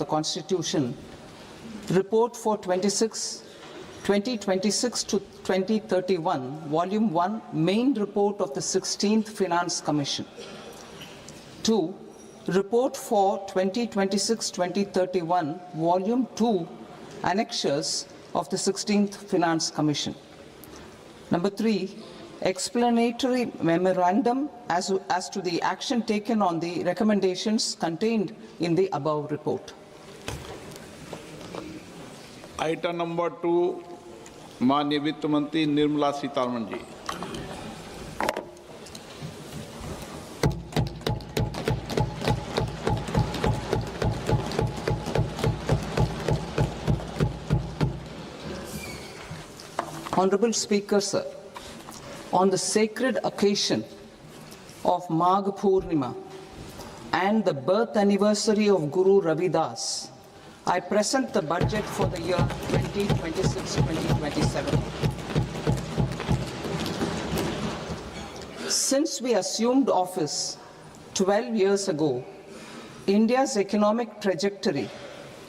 the Constitution, Report for 2026 to 2031, Volume 1, Main Report of the 16th Finance Commission. 2. Report for 2026-2031, Volume 2, Annexures of the 16th Finance Commission. Number 3. Explanatory memorandum as to the action taken on the recommendations contained in the above report. Item number 2, माननीय वित्त मंत्री Nirmala Sitharaman ji. Honorable Speaker, sir, on the sacred occasion of Magh Purnima and the birth anniversary of Guru Ravidas, I present the budget for the year 2026-2027. Since we assumed office 12 years ago, India's economic trajectory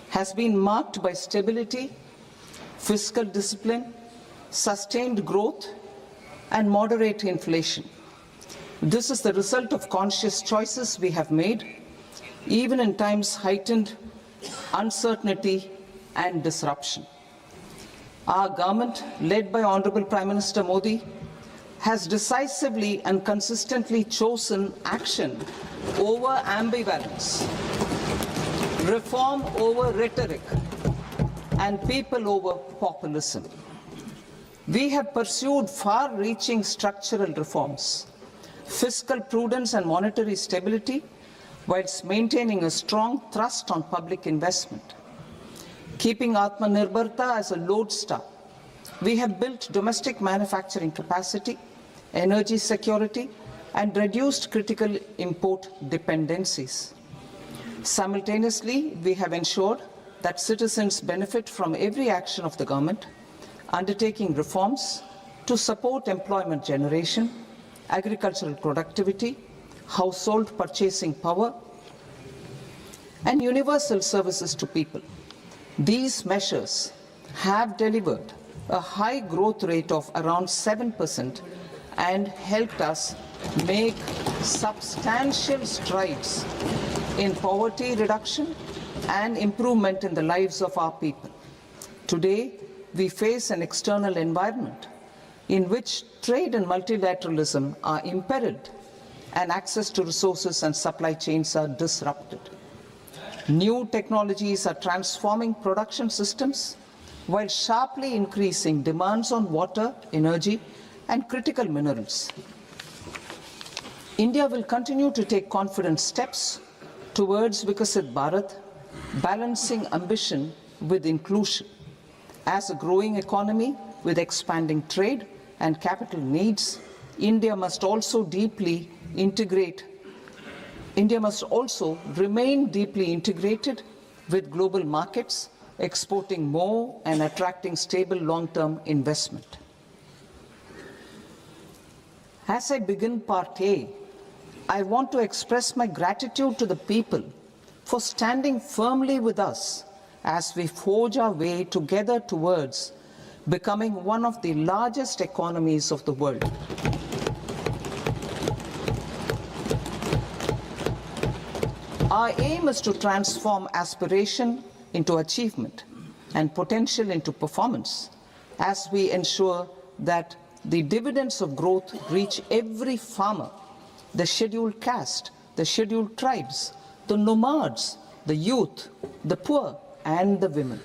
has been marked by stability, fiscal discipline, sustained growth, and moderate inflation. This is the result of conscious choices we have made, even in times heightened uncertainty and disruption. Our government, led by Honorable Prime Minister Modi, has decisively and consistently chosen action over ambivalence, reform over rhetoric, and people over populism. We have pursued far-reaching structural reforms, fiscal prudence and monetary stability, whilst maintaining a strong thrust on public investment. Keeping Atmanirbharta as a lodestar, we have built domestic manufacturing capacity, energy security, and reduced critical import dependencies. Simultaneously, we have ensured that citizens benefit from every action of the government, undertaking reforms to support employment generation, agricultural productivity, household purchasing power, and universal services to people. These measures have delivered a high growth rate of around 7% and helped us make substantial strides in poverty reduction and improvement in the lives of our people. Today, we face an external environment in which trade and multilateralism are imperiled and access to resources and supply chains are disrupted. New technologies are transforming production systems while sharply increasing demands on water, energy, and critical minerals. India will continue to take confident steps towards Vikasit Bharat, balancing ambition with inclusion. As a growing economy with expanding trade and capital needs, India must also remain deeply integrated with global markets, exporting more and attracting stable long-term investment. As I begin Part A, I want to express my gratitude to the people for standing firmly with us as we forge our way together towards becoming one of the largest economies of the world. Our aim is to transform aspiration into achievement and potential into performance as we ensure that the dividends of growth reach every farmer, the scheduled caste, the scheduled tribes, the nomads, the youth, the poor, and the women.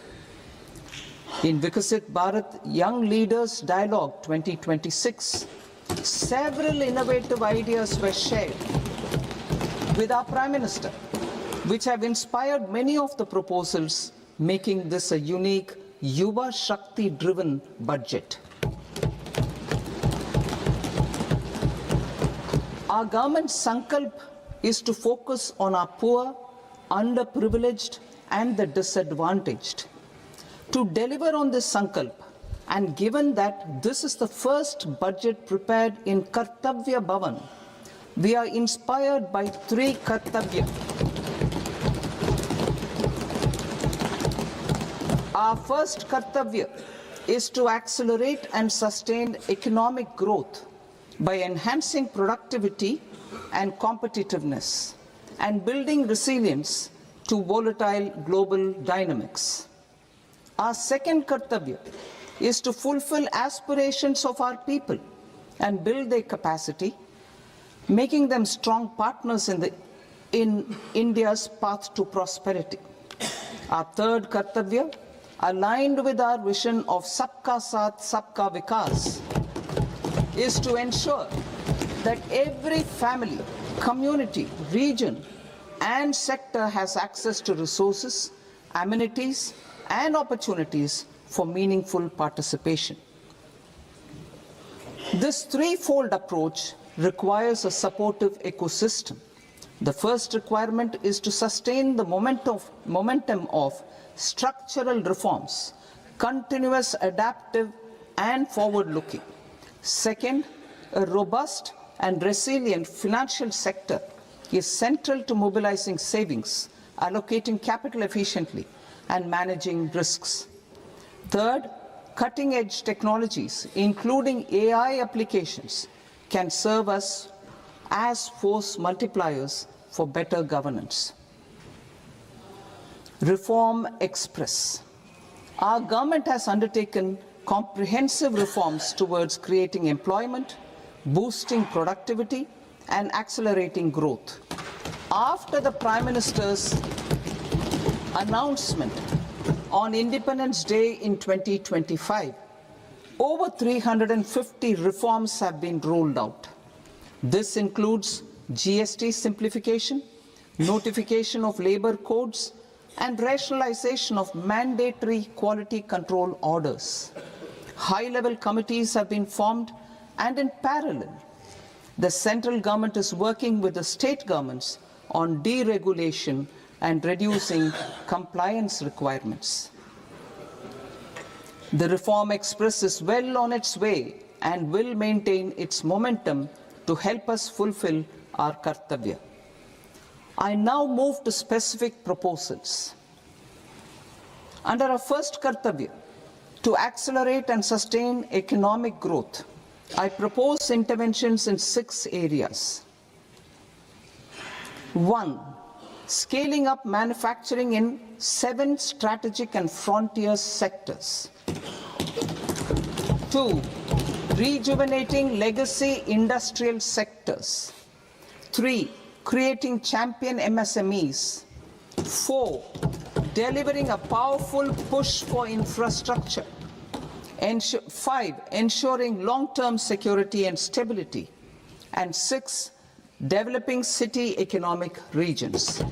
In Vikasit Bharat Young Leaders Dialogue 2026, several innovative ideas were shared with our Prime Minister, which have inspired many of the proposals, making this a unique Yuva Shakti-driven budget. Our government's sankalp is to focus on our poor, underprivileged, and the disadvantaged. To deliver on this sankalp, and given that this is the first budget prepared in Kartavya Bhavan, we are inspired by three Kartavya. Our first kartavya is to accelerate and sustain economic growth by enhancing productivity and competitiveness and building resilience to volatile global dynamics. Our second kartavya is to fulfill aspirations of our people and build their capacity, making them strong partners in India's path to prosperity. Our third kartavya, aligned with our vision of Sabka Saath, Sabka Vikas, is to ensure that every family, community, region, and sector has access to resources, amenities, and opportunities for meaningful participation. This threefold approach requires a supportive ecosystem. The first requirement is to sustain the momentum of structural reforms, continuous, adaptive, and forward-looking. Second, a robust and resilient financial sector is central to mobilizing savings, allocating capital efficiently, and managing risks. Third, cutting-edge technologies, including AI applications, can serve us as force multipliers for better governance. Reform Express. Our government has undertaken comprehensive reforms towards creating employment, boosting productivity, and accelerating growth. After the Prime Minister's announcement on Independence Day in 2025, over 350 reforms have been rolled out. This includes GST simplification, notification of labor codes, and rationalization of mandatory quality control orders. High-level committees have been formed, and in parallel, the central government is working with the state governments on deregulation and reducing compliance requirements. The Reform Express is well on its way and will maintain its momentum to help us fulfill our kartavya. I now move to specific proposals. Under our first kartavya, to accelerate and sustain economic growth, I propose interventions in 6 areas. 1. Scaling up manufacturing in 7 strategic and frontier sectors. 2. Rejuvenating legacy industrial sectors. 3. Creating champion MSMEs. 4. Delivering a powerful push for infrastructure. 5. Ensuring long-term security and stability. And 6. Developing city economic regions.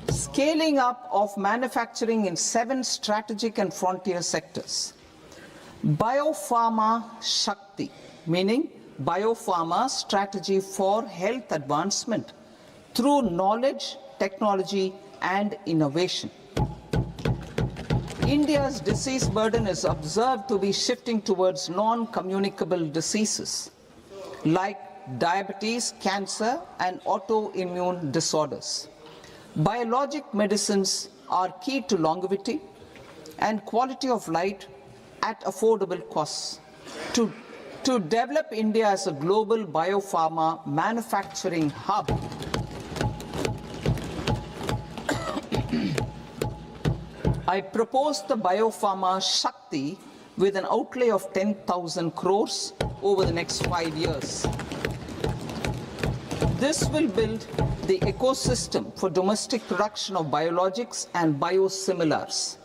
Scaling up of manufacturing in 7 strategic and frontier sectors. Biopharma Shakti, meaning biopharma strategy for health advancement through knowledge, technology, and innovation. India's disease burden is observed to be shifting towards non-communicable diseases like diabetes, cancer, and autoimmune disorders. Biologic medicines are key to longevity and quality of life at affordable costs. To develop India as a global biopharma manufacturing hub, I propose the Biopharma Shakti with an outlay of 10,000 crores over the next 5 years. This will build the ecosystem for domestic production of biologics and biosimilars.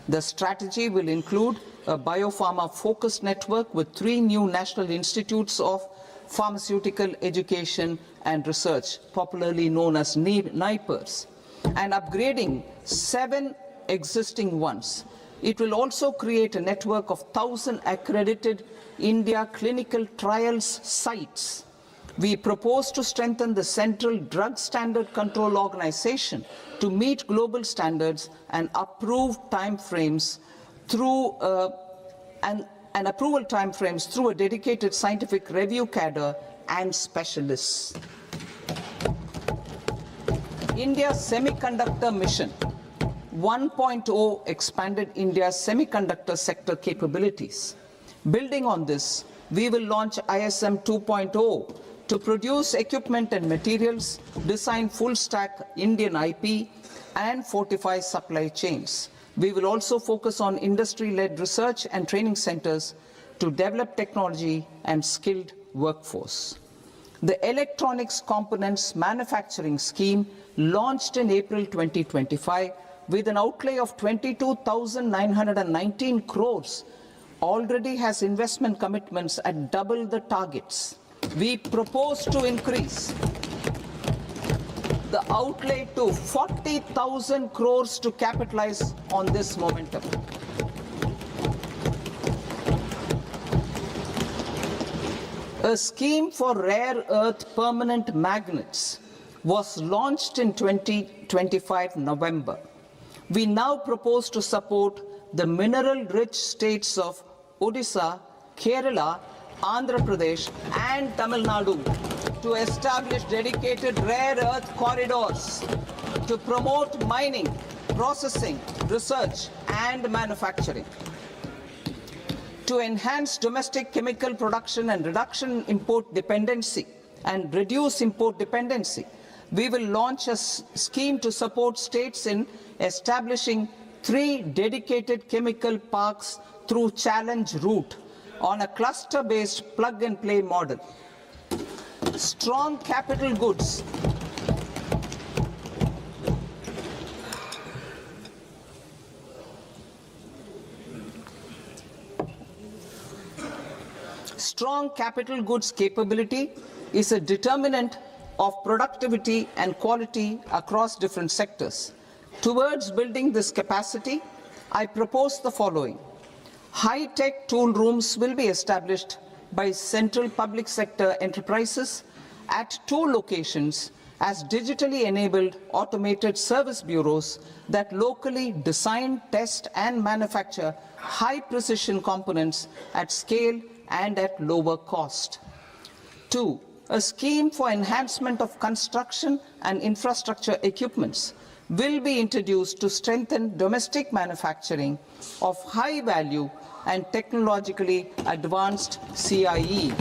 The strategy will include a biopharma-focused network with 3 new national institutes of pharmaceutical education and research, popularly known as NIPERs, and upgrading 7 existing ones. It will also create a network of 1,000 accredited India clinical trials sites. We propose to strengthen the Central Drug Standard Control Organization to meet global standards and approve timeframes through approval timeframes through a dedicated scientific review cadre and specialists. India's semiconductor mission 1.0 expanded India's semiconductor sector capabilities. Building on this, we will launch ISM 2.0 to produce equipment and materials, design full-stack Indian IP, and fortify supply chains. We will also focus on industry-led research and training centers to develop technology and skilled workforce. The Electronics Components Manufacturing Scheme, launched in April 2025 with an outlay of 22,919 crores, already has investment commitments at double the targets. We propose to increase the outlay to 40,000 crores to capitalize on this momentum. A scheme for rare earth permanent magnets was launched in 2025 November. We now propose to support the mineral-rich states of Odisha, Kerala, Andhra Pradesh, and Tamil Nadu to establish dedicated rare earth corridors to promote mining, processing, research, and manufacturing. To enhance domestic chemical production and reduce import dependency, we will launch a scheme to support states in establishing 3 dedicated chemical parks through challenge route on a cluster-based plug-and-play model. Strong capital goods capability is a determinant of productivity and quality across different sectors. Towards building this capacity, I propose the following. High-tech tool rooms will be established by central public sector enterprises at 2 locations as digitally enabled automated service bureaus that locally design, test, and manufacture high-precision components at scale and at lower cost. 2. A scheme for enhancement of construction and infrastructure equipments will be introduced to strengthen domestic manufacturing of high-value and technologically advanced CIE.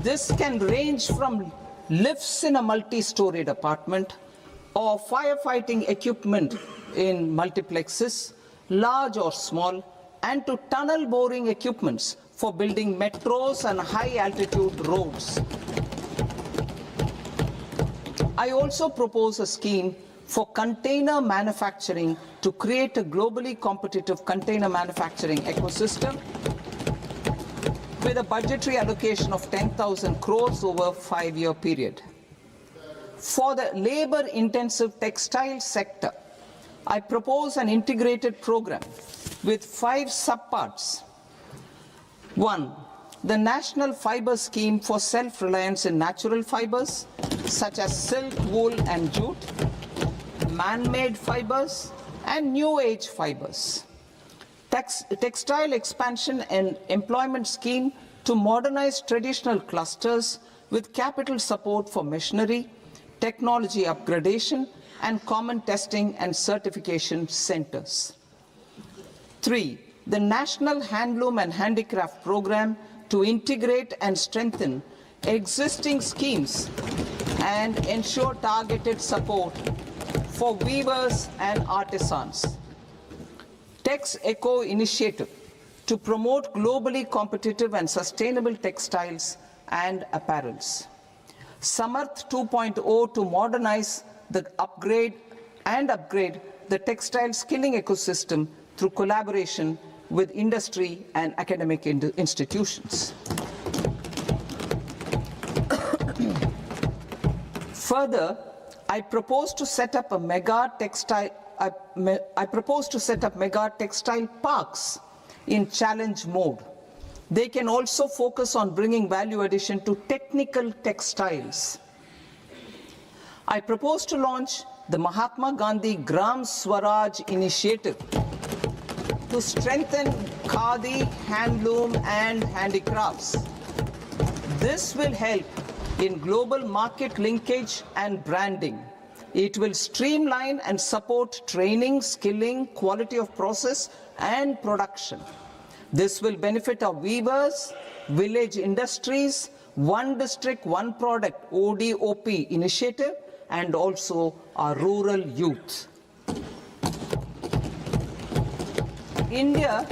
This can range from lifts in a multi-storied apartment or firefighting equipment in multiplexes, large or small, and to tunnel boring equipments for building metros and high-altitude roads. I also propose a scheme for container manufacturing to create a globally competitive container manufacturing ecosystem with a budgetary allocation of 10,000 crores over a 5-year period. For the labor-intensive textile sector, I propose an integrated program with 5 subparts. 1. The National Fiber Scheme for self-reliance in natural fibers, such as silk, wool, and jute, man-made fibers, and new-age fibers. Textile expansion and employment scheme to modernize traditional clusters with capital support for machinery, technology upgradation, and common testing and certification centers. 3. The National Handloom and Handicraft Program to integrate and strengthen existing schemes and ensure targeted support for weavers and artisans. Tex Eco Initiative to promote globally competitive and sustainable textiles and apparels. Samarth 2.0 to modernize the upgrade the textile skilling ecosystem through collaboration with industry and academic institutions. Further, I propose to set up mega textile parks in challenge mode. They can also focus on bringing value addition to technical textiles. I propose to launch the Mahatma Gandhi Gram Swaraj initiative to strengthen khadi, handloom, and handicrafts. This will help in global market linkage and branding, It will streamline and support training, skilling, quality of process, and production. This will benefit our weavers, village industries, one district, one product, ODOP initiative, and also our rural youth. India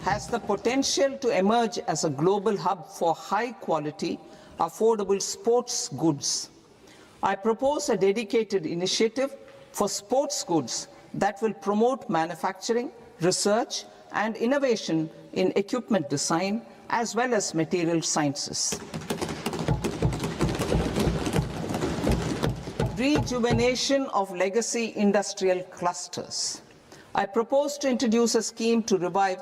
has the potential to emerge as a global hub for high-quality, affordable sports goods. I propose a dedicated initiative for sports goods that will promote manufacturing, research, and innovation in equipment design as well as material sciences. Rejuvenation of legacy industrial clusters. I propose to introduce a scheme to revive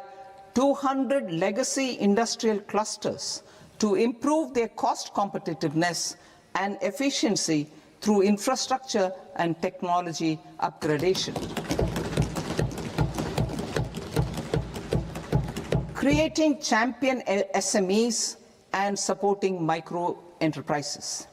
200 legacy industrial clusters to improve their cost competitiveness and efficiency through infrastructure and technology upgradation. Creating champion SMEs and supporting micro enterprises.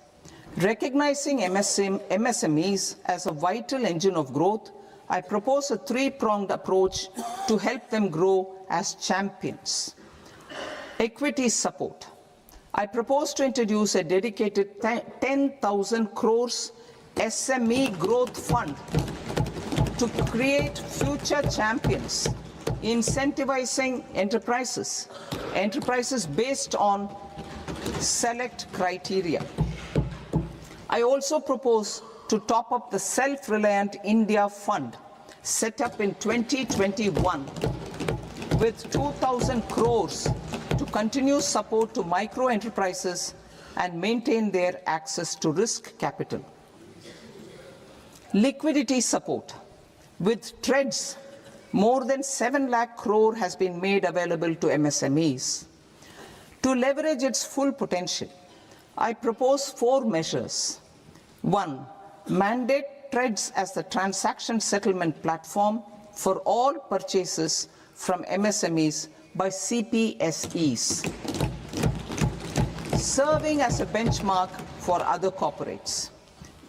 Recognizing MSMEs as a vital engine of growth, I propose a three-pronged approach to help them grow as champions. Equity support. I propose to introduce a dedicated 10,000 crores SME growth fund to create future champions, incentivizing enterprises based on select criteria. I also propose to top up the Self-Reliant India Fund set up in 2021 with 2,000 crores to continue support to micro enterprises and maintain their access to risk capital. Liquidity support. With TREDS, more than 7 lakh crore has been made available to MSMEs. To leverage its full potential, I propose 4 measures. 1. Mandate TREDS as the transaction settlement platform for all purchases from MSMEs by CPSEs, serving as a benchmark for other corporates.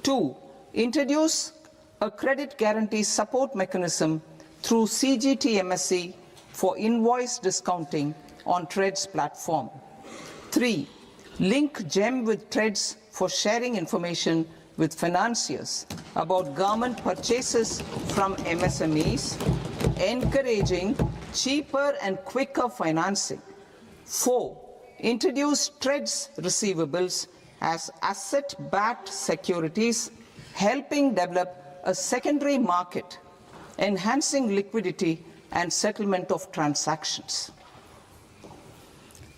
2. Introduce a credit guarantee support mechanism through CGT-MSE for invoice discounting on TREDS platform. 3. Link GEM with TREDS for sharing information with financiers about government purchases from MSMEs, encouraging cheaper and quicker financing. 4. Introduce TREDS receivables as asset-backed securities, helping develop a secondary market, enhancing liquidity and settlement of transactions.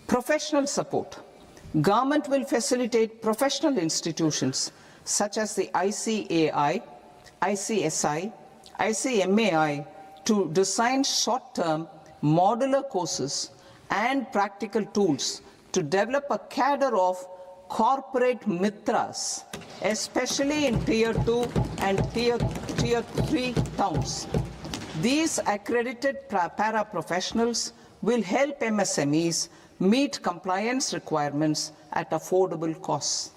Professional support. Government will facilitate professional institutions such as the ICAI, ICSI, ICMAI to design short-term modular courses and practical tools to develop a cadre of corporate mitras, especially in Tier 2 and Tier 3 towns. These accredited para-professionals will help MSMEs meet compliance requirements at affordable costs.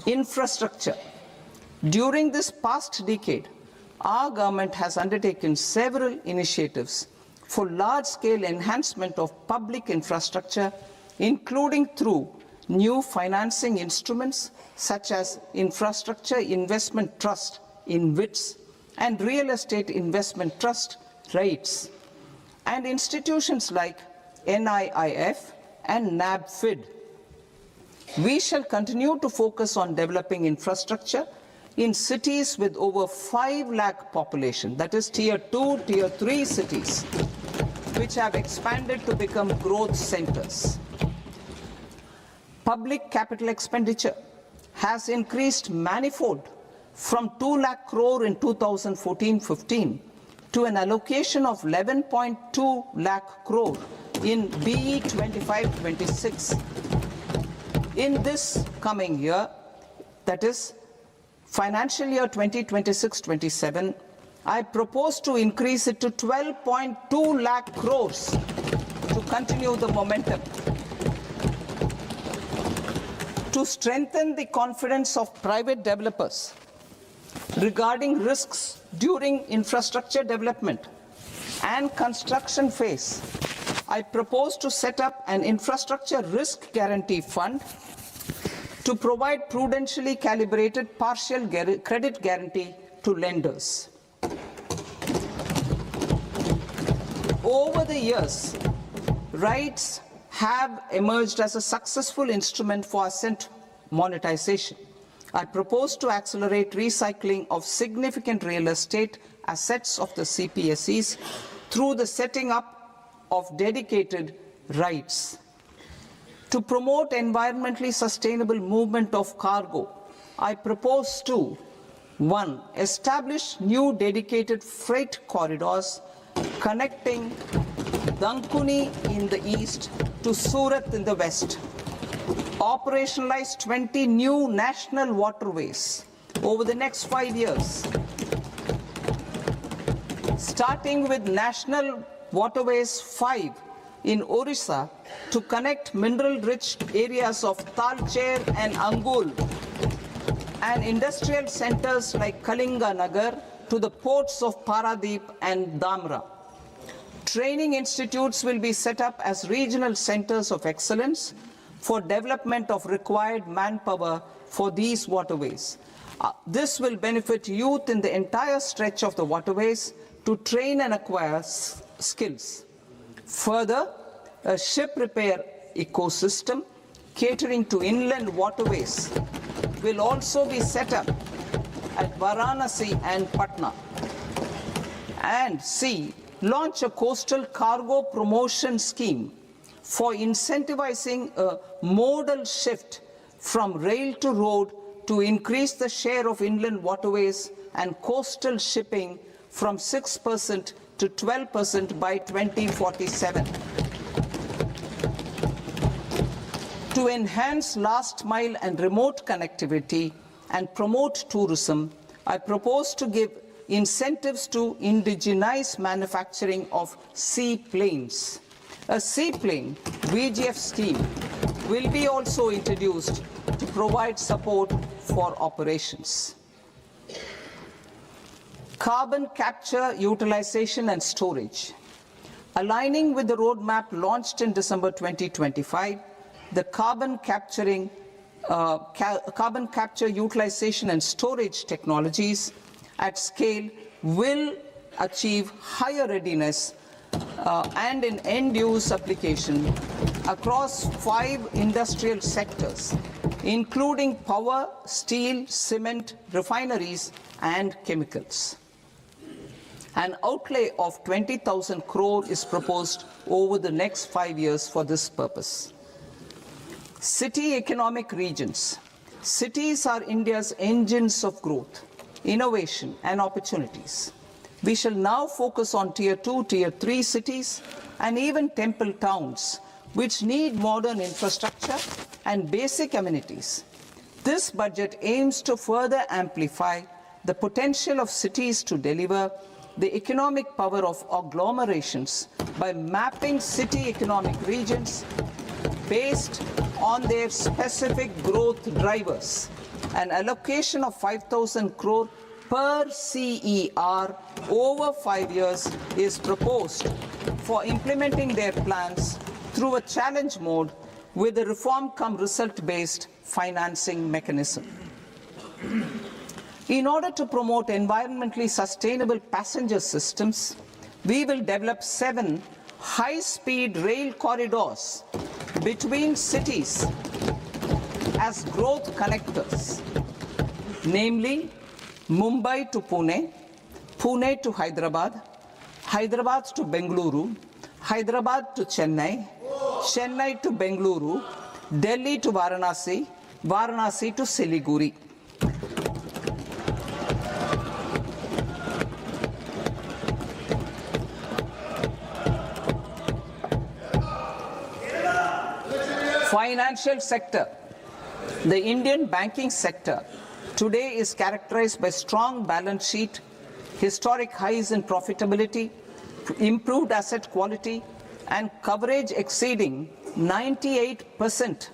Infrastructure. During this past decade, our government has undertaken several initiatives for large-scale enhancement of public infrastructure, including through new financing instruments such as Infrastructure Investment Trust (InvITs) and Real Estate Investment Trust (REITs), and institutions like NIIF and NABFID. We shall continue to focus on developing infrastructure in cities with over 5 lakh population, that is Tier 2, Tier 3 cities, which have expanded to become growth centers. Public capital expenditure has increased manifold from 2 lakh crore in 2014-15 to an allocation of 11.2 lakh crore in BE 25-26. In this coming year, that is financial year 2026-27, I propose to increase it to 12.2 lakh crores to continue the momentum. To strengthen the confidence of private developers, regarding risks during infrastructure development and construction phase, I propose to set up an infrastructure risk guarantee fund to provide prudentially calibrated partial credit guarantee to lenders. Over the years, RITES have emerged as a successful instrument for asset monetization. I propose to accelerate recycling of significant real estate assets of the CPSEs through the setting up of dedicated RITES. To promote environmentally sustainable movement of cargo, I propose to 1. Establish new dedicated freight corridors connecting Dankuni in the east to Surat in the west. Operationalize 20 new national waterways over the next 5 years, starting with National Waterways 5 in Orissa to connect mineral-rich areas of Talcher and Angul and industrial centers like Kalinga Nagar to the ports of Paradip and Dhamra. Training institutes will be set up as regional centers of excellence for development of required manpower for these waterways. This will benefit youth in the entire stretch of the waterways to train and acquire skills. Further, a ship repair ecosystem catering to inland waterways will also be set up at Varanasi and Patna. And C, launch a coastal cargo promotion scheme for incentivizing a modal shift from rail to road to increase the share of inland waterways and coastal shipping from 6% to 12% by 2047. To enhance last mile and remote connectivity and promote tourism, I propose to give incentives to indigenize manufacturing of seaplanes. A seaplane VGF scheme will be also introduced to provide support for operations. Carbon capture, utilization and storage. Aligning with the roadmap launched in December 2025, the carbon capture, utilization and storage technologies at scale will achieve higher readiness and in end-use application across 5 industrial sectors, including power, steel, cement, refineries, and chemicals. An outlay of 20,000 crore is proposed over the next 5 years for this purpose. City economic regions. Cities are India's engines of growth, innovation, and opportunities. We shall now focus on Tier 2, Tier 3 cities, and even temple towns, which need modern infrastructure and basic amenities. This budget aims to further amplify the potential of cities to deliver the economic power of agglomerations by mapping city economic regions based on their specific growth drivers. An allocation of 5,000 crore per CER over 5 years is proposed for implementing their plans through a challenge mode with a reform-cum-result-based financing mechanism. In order to promote environmentally sustainable passenger systems, we will develop 7 high-speed rail corridors between cities as growth connectors, namely Mumbai to Pune, Pune to Hyderabad, Hyderabad to Bengaluru, Hyderabad to Chennai, Chennai to Bengaluru, Delhi to Varanasi, Varanasi to Siliguri. Financial sector. The Indian banking sector today is characterized by strong balance sheet, historic highs in profitability, improved asset quality, and coverage exceeding 98%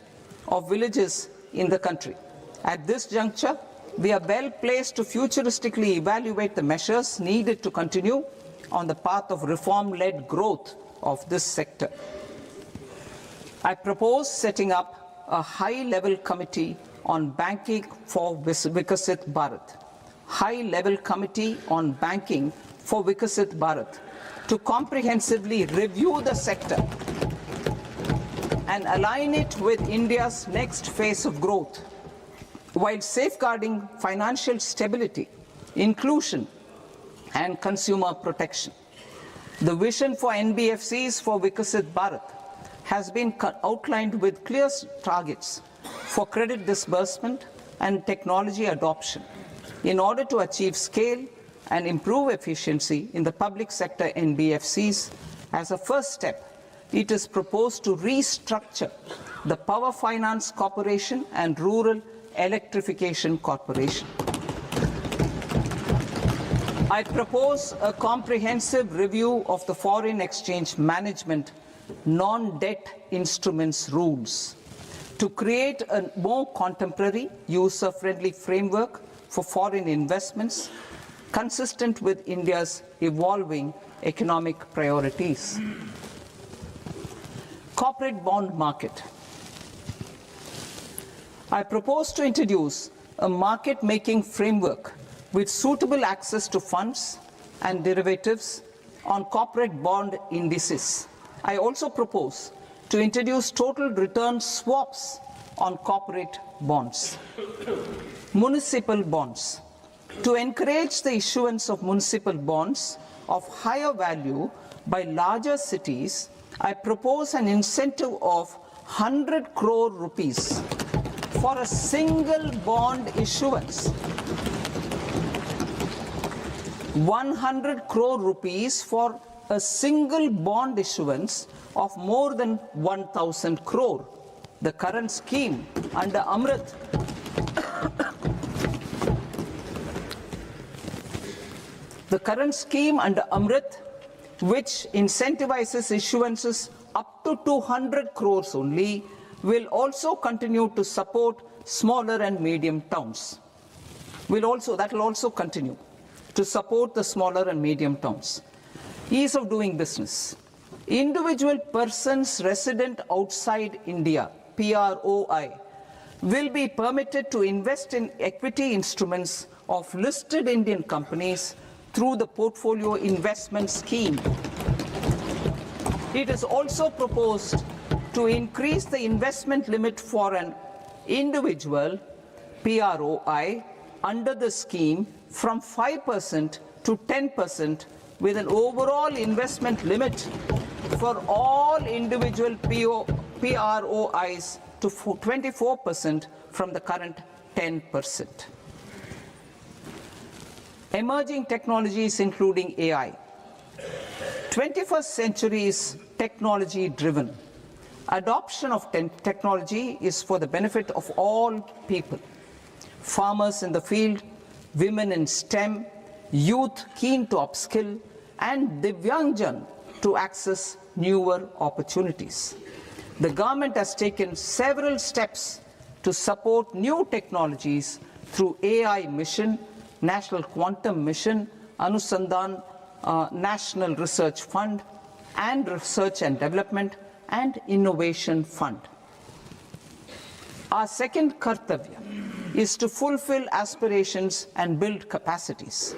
of villages in the country. At this juncture, we are well placed to futuristically evaluate the measures needed to continue on the path of reform-led growth of this sector. I propose setting up a high-level committee on banking for Vikasit Bharat. High-level committee on banking for Vikasit Bharat to comprehensively review the sector and align it with India's next phase of growth, while safeguarding financial stability, inclusion, and consumer protection. The vision for NBFCs for Vikasit Bharat has been outlined with clear targets for credit disbursement and technology adoption in order to achieve scale and improve efficiency in the public sector NBFCs. As a first step, it is proposed to restructure the Power Finance Corporation and Rural Electrification Corporation. I propose a comprehensive review of the foreign exchange management non-debt instruments rules to create a more contemporary, user-friendly framework for foreign investments consistent with India's evolving economic priorities. Corporate bond market. I propose to introduce a market-making framework with suitable access to funds and derivatives on corporate bond indices. I also propose to introduce total return swaps on corporate bonds. Municipal bonds. To encourage the issuance of municipal bonds of higher value by larger cities, I propose an incentive of 100 crore rupees for a single bond issuance. 100 crore rupees for a single bond issuance of more than 1,000 crore. The current scheme under Amrit which incentivizes issuances up to 200 crores only, will also continue to support smaller and medium towns. That will also continue to support the smaller and medium towns. Ease of doing business. Individual persons resident outside India, PROI, will be permitted to invest in equity instruments of listed Indian companies through the portfolio investment scheme. It is also proposed to increase the investment limit for an individual PROI under the scheme from 5% to 10%, with an overall investment limit for all individual PROIs to 24% from the current 10%. Emerging technologies including AI. 21st century is technology-driven. Adoption of technology is for the benefit of all people. Farmers in the field, women in STEM, youth keen to upskill, and Divyangjan to access newer opportunities. The government has taken several steps to support new technologies through AI Mission, National Quantum Mission, Anusandhan National Research Fund, and Research and Development and Innovation Fund. Our second kartavya is to fulfill aspirations and build capacities.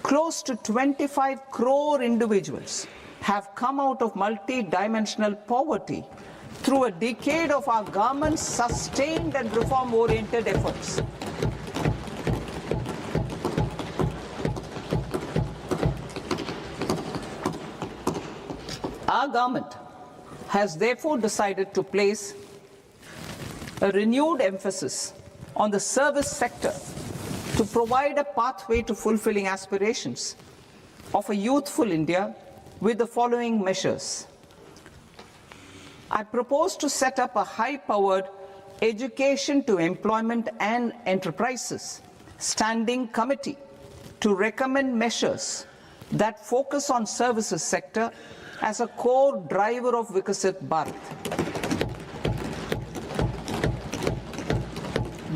Close to 25 crore individuals have come out of multi-dimensional poverty through a decade of our government's sustained and reform-oriented efforts. Our government has therefore decided to place a renewed emphasis on the service sector to provide a pathway to fulfilling aspirations of a youthful India with the following measures. I propose to set up a high-powered education to employment and enterprises standing committee to recommend measures that focus on services sector as a core driver of Vikasit Bharat.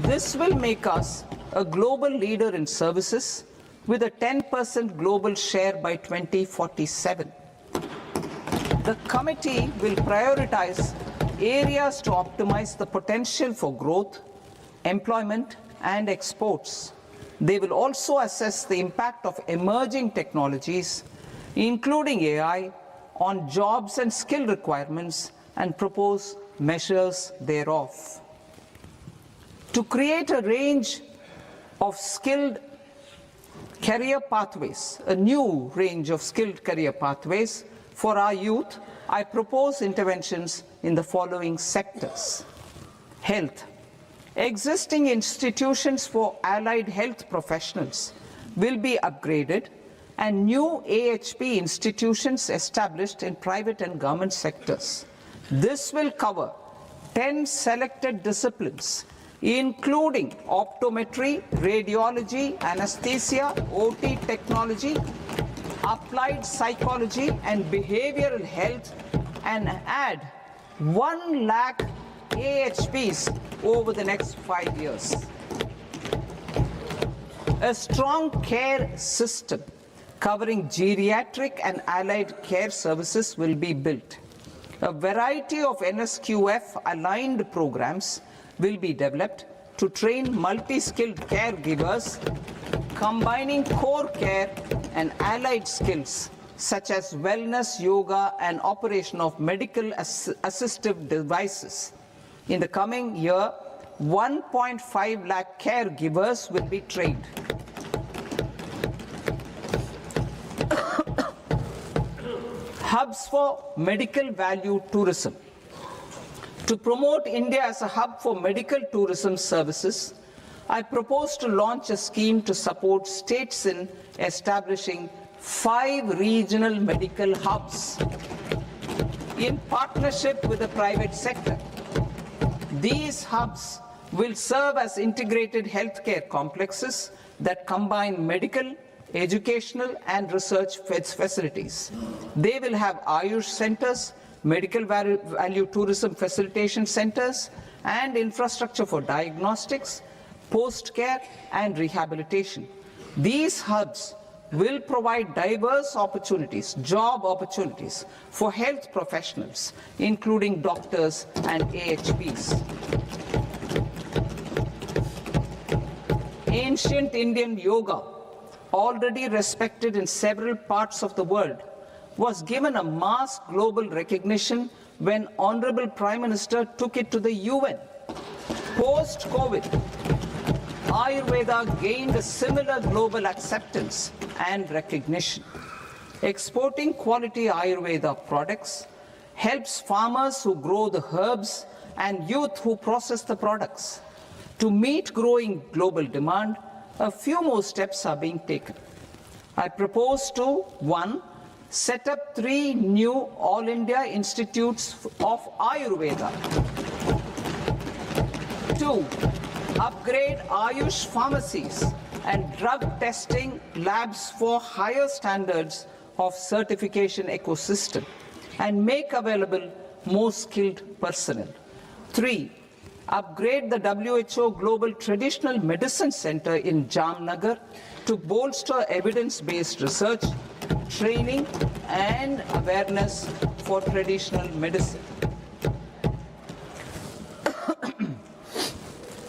This will make us a global leader in services with a 10% global share by 2047. The committee will prioritize areas to optimize the potential for growth, employment, and exports. They will also assess the impact of emerging technologies, including AI, on jobs and skill requirements and propose measures thereof. To create a range of skilled career pathways, a new range of skilled career pathways for our youth, I propose interventions in the following sectors. Health. Existing institutions for allied health professionals will be upgraded and new AHP institutions established in private and government sectors. This will cover 10 selected disciplines, including optometry, radiology, anesthesia, OT technology, applied psychology and behavioral health, and add 1 lakh AHPs over the next 5 years. A strong care system covering geriatric and allied care services will be built. A variety of NSQF-aligned programs will be developed to train multi-skilled caregivers, combining core care and allied skills such as wellness, yoga, and operation of medical assistive devices. In the coming year, 1.5 lakh caregivers will be trained. Hubs for medical value tourism. To promote India as a hub for medical tourism services, I propose to launch a scheme to support states in establishing 5 regional medical hubs in partnership with the private sector. These hubs will serve as integrated healthcare complexes that combine medical, educational, and research facilities. They will have Ayush centers, medical value tourism facilitation centers, and infrastructure for diagnostics, post-care, and rehabilitation. These hubs will provide diverse opportunities, job opportunities for health professionals, including doctors and AHPs. Ancient Indian yoga, already respected in several parts of the world, was given a mass global recognition when Honorable Prime Minister took it to the UN. Post-COVID, Ayurveda gained a similar global acceptance and recognition. Exporting quality Ayurveda products helps farmers who grow the herbs and youth who process the products. To meet growing global demand, a few more steps are being taken. I propose to 1. Set up 3 new All India Institutes of Ayurveda. 2. Upgrade Ayush pharmacies and drug testing labs for higher standards of certification ecosystem and make available more skilled personnel. 3. Upgrade the WHO Global Traditional Medicine Center in Jamnagar to bolster evidence-based research, training, and awareness for traditional medicine.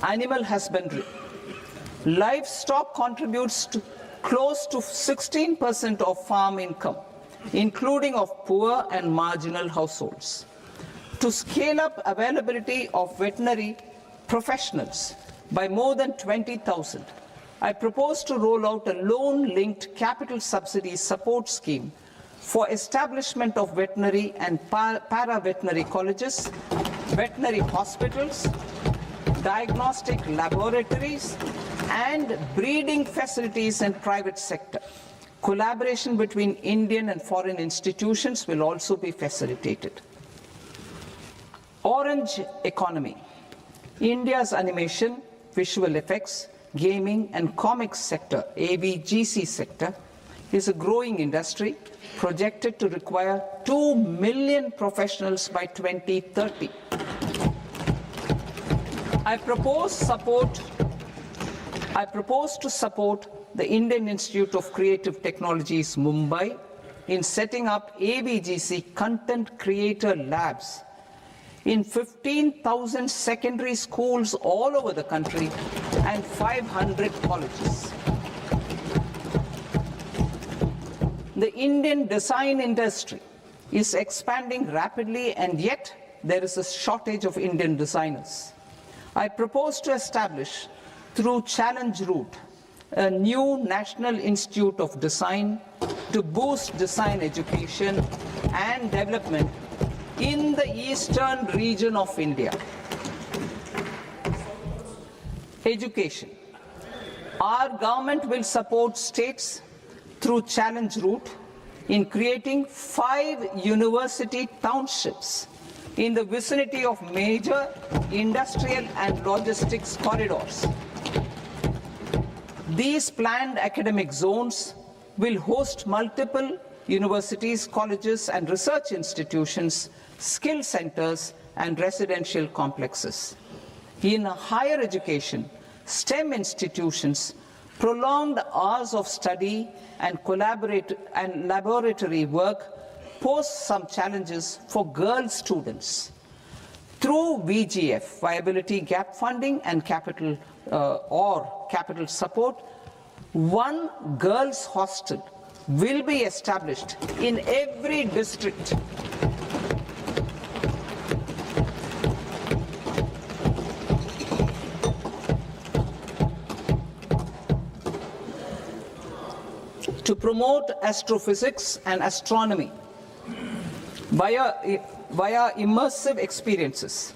Animal husbandry. Livestock contributes to close to 16% of farm income, including of poor and marginal households. To scale up availability of veterinary professionals by more than 20,000, I propose to roll out a loan-linked capital subsidy support scheme for establishment of veterinary and para-veterinary colleges, veterinary hospitals, diagnostic laboratories, and breeding facilities in private sector. Collaboration between Indian and foreign institutions will also be facilitated. Orange economy. India's animation, visual effects, gaming and comics sector, AVGC sector, is a growing industry projected to require 2 million professionals by 2030. I propose support I propose to support the Indian Institute of Creative Technologies, Mumbai, in setting up ABGC Content Creator Labs in 15,000 secondary schools all over the country and 500 colleges. The Indian design industry is expanding rapidly, and yet there is a shortage of Indian designers. I propose to establish, through Challenge Route, a new National Institute of Design to boost design education and development in the eastern region of India. Education. Our government will support states through Challenge Route in creating 5 university townships in the vicinity of major industrial and logistics corridors. These planned academic zones will host multiple universities, colleges, and research institutions, skill centers, and residential complexes. In higher education, STEM institutions, prolonged hours of study and laboratory work pose some challenges for girl students. Through VGF, Viability Gap Funding, and capital support, one girls' hostel will be established in every district. To promote astrophysics and astronomy via immersive experiences.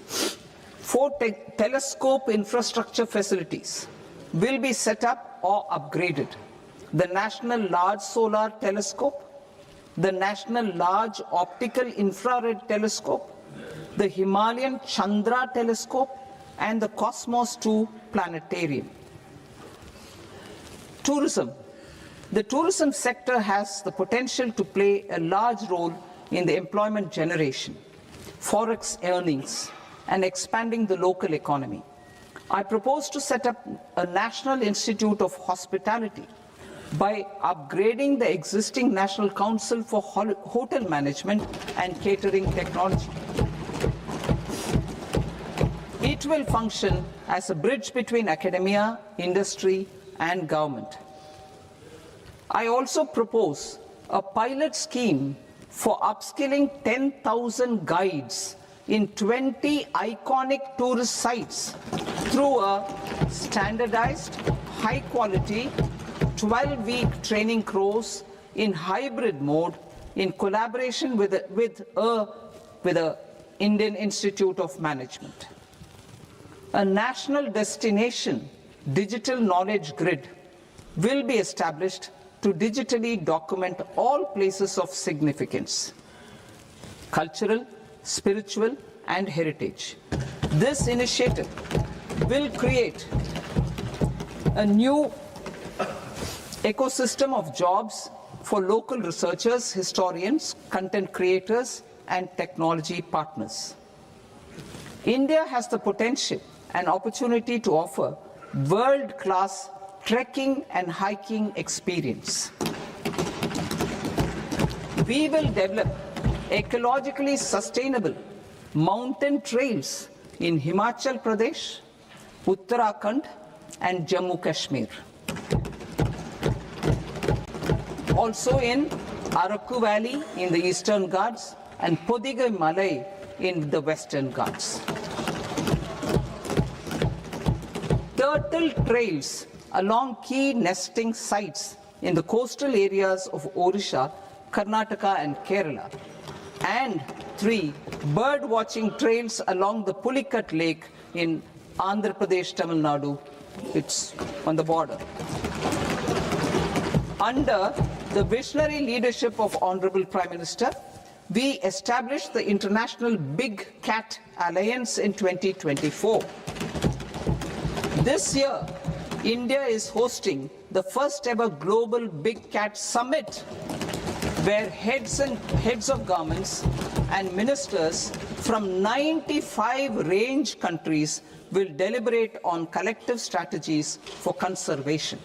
4 telescope infrastructure facilities will be set up or upgraded. The National Large Solar Telescope, the National Large Optical Infrared Telescope, the Himalayan Chandra Telescope, and the Cosmos 2 Planetarium. Tourism. The tourism sector has the potential to play a large role in the employment generation, forex earnings, and expanding the local economy. I propose to set up a National Institute of Hospitality by upgrading the existing National Council for Hotel Management and Catering Technology. It will function as a bridge between academia, industry, and government. I also propose a pilot scheme for upskilling 10,000 guides in 20 iconic tourist sites through a standardized, high-quality, 12-week training course in hybrid mode in collaboration with the Indian Institute of Management. A national destination digital knowledge grid will be established to digitally document all places of significance, cultural, spiritual, and heritage. This initiative will create a new ecosystem of jobs for local researchers, historians, content creators, and technology partners. India has the potential and opportunity to offer world-class trekking and hiking experience. We will develop ecologically sustainable mountain trails in Himachal Pradesh, Uttarakhand, and Jammu Kashmir. Also in Araku Valley in the Eastern Ghats and Podigai Malai in the Western Ghats. Turtle trails along key nesting sites in the coastal areas of Odisha, Karnataka, and Kerala. And 3 bird watching trails along the Pulikat Lake in Andhra Pradesh, Tamil Nadu. It's on the border. Under the visionary leadership of Honorable Prime Minister, we established the International Big Cat Alliance in 2024. This year, India is hosting the first ever Global Big Cat Summit, where heads of governments and ministers from 95 range countries will deliberate on collective strategies for conservation.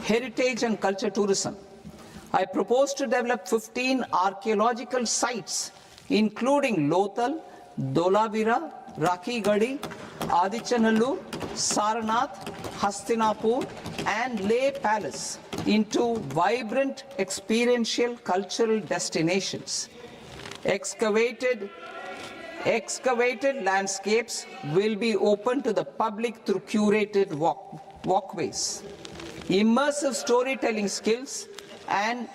Heritage and culture tourism. I propose to develop 15 archaeological sites, including Lothal, Dolavira, Rakhi Gadi, Adichanallur, Saranath, Hastinapur, and Leh Palace into vibrant experiential cultural destinations. Excavated landscapes will be open to the public through curated walkways. Immersive storytelling skills and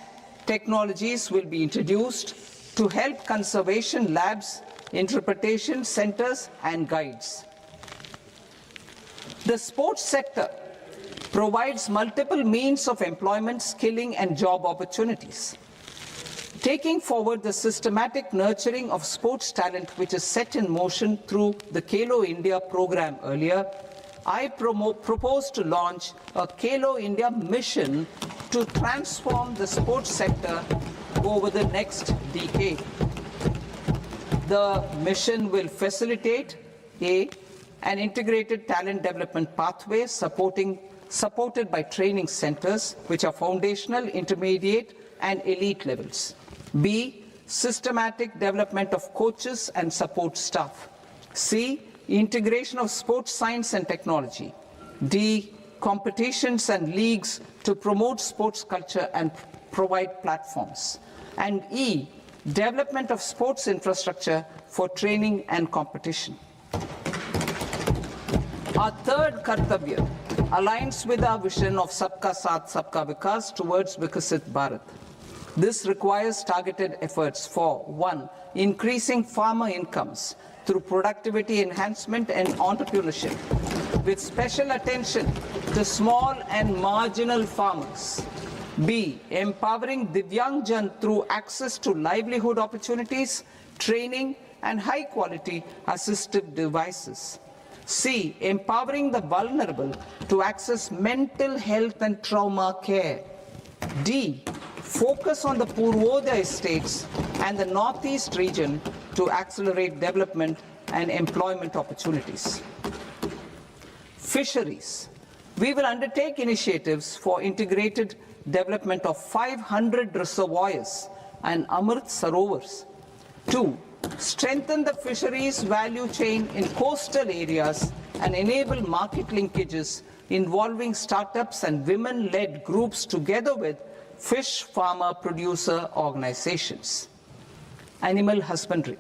technologies will be introduced to help conservation labs, interpretation centers, and guides. The sports sector provides multiple means of employment, skilling, and job opportunities. Taking forward the systematic nurturing of sports talent which is set in motion through the Khelo India program earlier, I propose to launch a Khelo India mission to transform the sports sector over the next decade. The mission will facilitate an integrated talent development pathway supported by training centers which are foundational, intermediate, and elite levels. B, systematic development of coaches and support staff. C, integration of sports science and technology. D, competitions and leagues to promote sports culture and provide platforms. And E, development of sports infrastructure for training and competition. Our third Kartavya aligns with our vision of Sabka Saath, Sabka Vikas towards Vikasit Bharat. This requires targeted efforts for 1. Increasing farmer incomes through productivity enhancement and entrepreneurship, with special attention to small and marginal farmers. B. Empowering Divyangjan through access to livelihood opportunities, training, and high-quality assistive devices. C. Empowering the vulnerable to access mental health and trauma care. D. Focus on the Purvodaya states and the Northeast region to accelerate development and employment opportunities. Fisheries. We will undertake initiatives for integrated development of 500 reservoirs and Amrit Sarovars. 2. Strengthen the fisheries value chain in coastal areas and enable market linkages involving startups and women-led groups together with fish farmer producer organizations. Animal husbandry.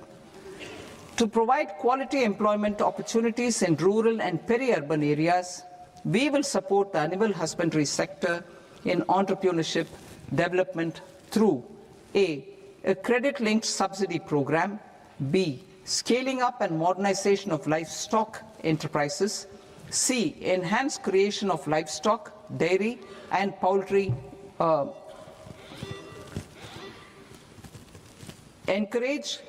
To provide quality employment opportunities in rural and peri-urban areas, we will support the animal husbandry sector in entrepreneurship development through A. A credit-linked subsidy program. B. Scaling up and modernization of livestock enterprises. C. Enhanced creation of livestock, dairy, and poultry. Enhanced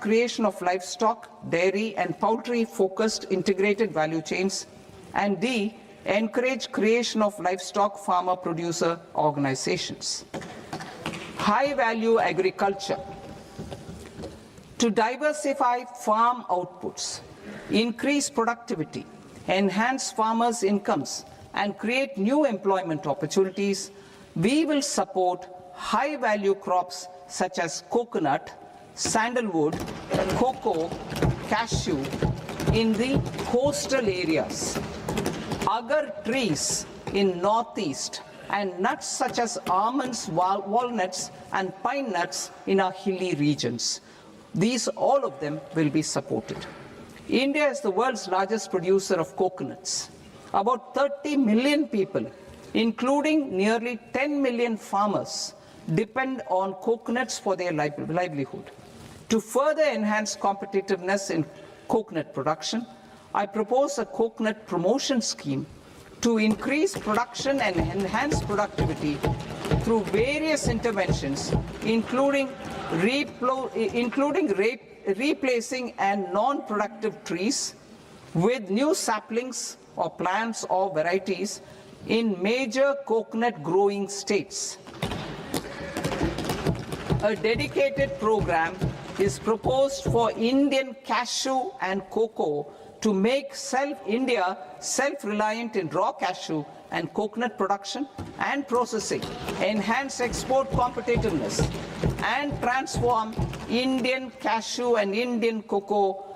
creation of livestock, dairy, and poultry-focused integrated value chains. And D. Encourage creation of livestock farmer-producer organizations. High-value agriculture. To diversify farm outputs, increase productivity, enhance farmers' incomes, and create new employment opportunities, we will support high-value crops such as coconut, sandalwood, cocoa, cashew in the coastal areas, agar trees in northeast, and nuts such as almonds, walnuts, and pine nuts in our hilly regions. These, all of them, will be supported. India is the world's largest producer of coconuts. About 30 million people, including nearly 10 million farmers, depend on coconuts for their livelihood. To further enhance competitiveness in coconut production, I propose a coconut promotion scheme to increase production and enhance productivity through various interventions, including replacing and non-productive trees with new saplings or plants or varieties in major coconut growing states. A dedicated program is proposed for Indian cashew and cocoa to make India self-reliant in raw cashew and coconut production and processing, enhance export competitiveness, and transform Indian cashew and Indian cocoa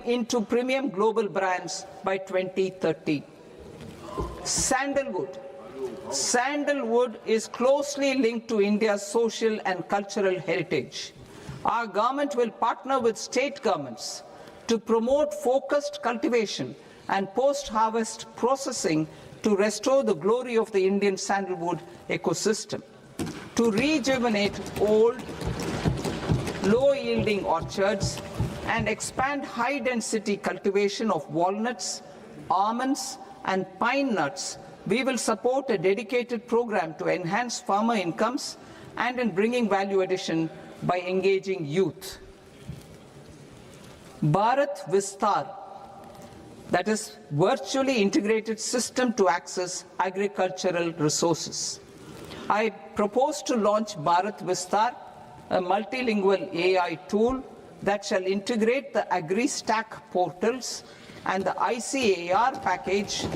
into premium global brands by 2030. Sandalwood. Sandalwood is closely linked to India's social and cultural heritage. Our government will partner with state governments to promote focused cultivation and post-harvest processing to restore the glory of the Indian sandalwood ecosystem, to rejuvenate old, low-yielding orchards, and expand high-density cultivation of walnuts, almonds, and pine nuts. We will support a dedicated program to enhance farmer incomes and in bringing value addition by engaging youth. Bharat Vistar, that is virtually integrated system to access agricultural resources. I propose to launch Bharat Vistar, a multilingual AI tool that shall integrate the AgriStack portals and the ICAR package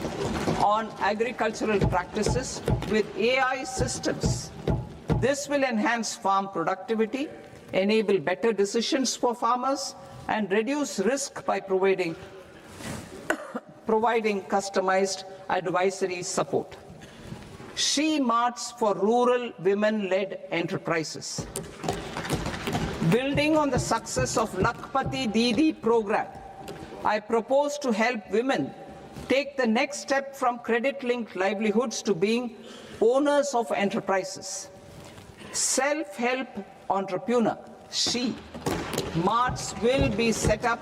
on agricultural practices with AI systems. This will enhance farm productivity, enable better decisions for farmers, and reduce risk by providing customized advisory support. She Marts for rural women-led enterprises. Building on the success of Lakpati Didi program, I propose to help women take the next step from credit-linked livelihoods to being owners of enterprises. Self-help entrepreneur, She Marts will be set up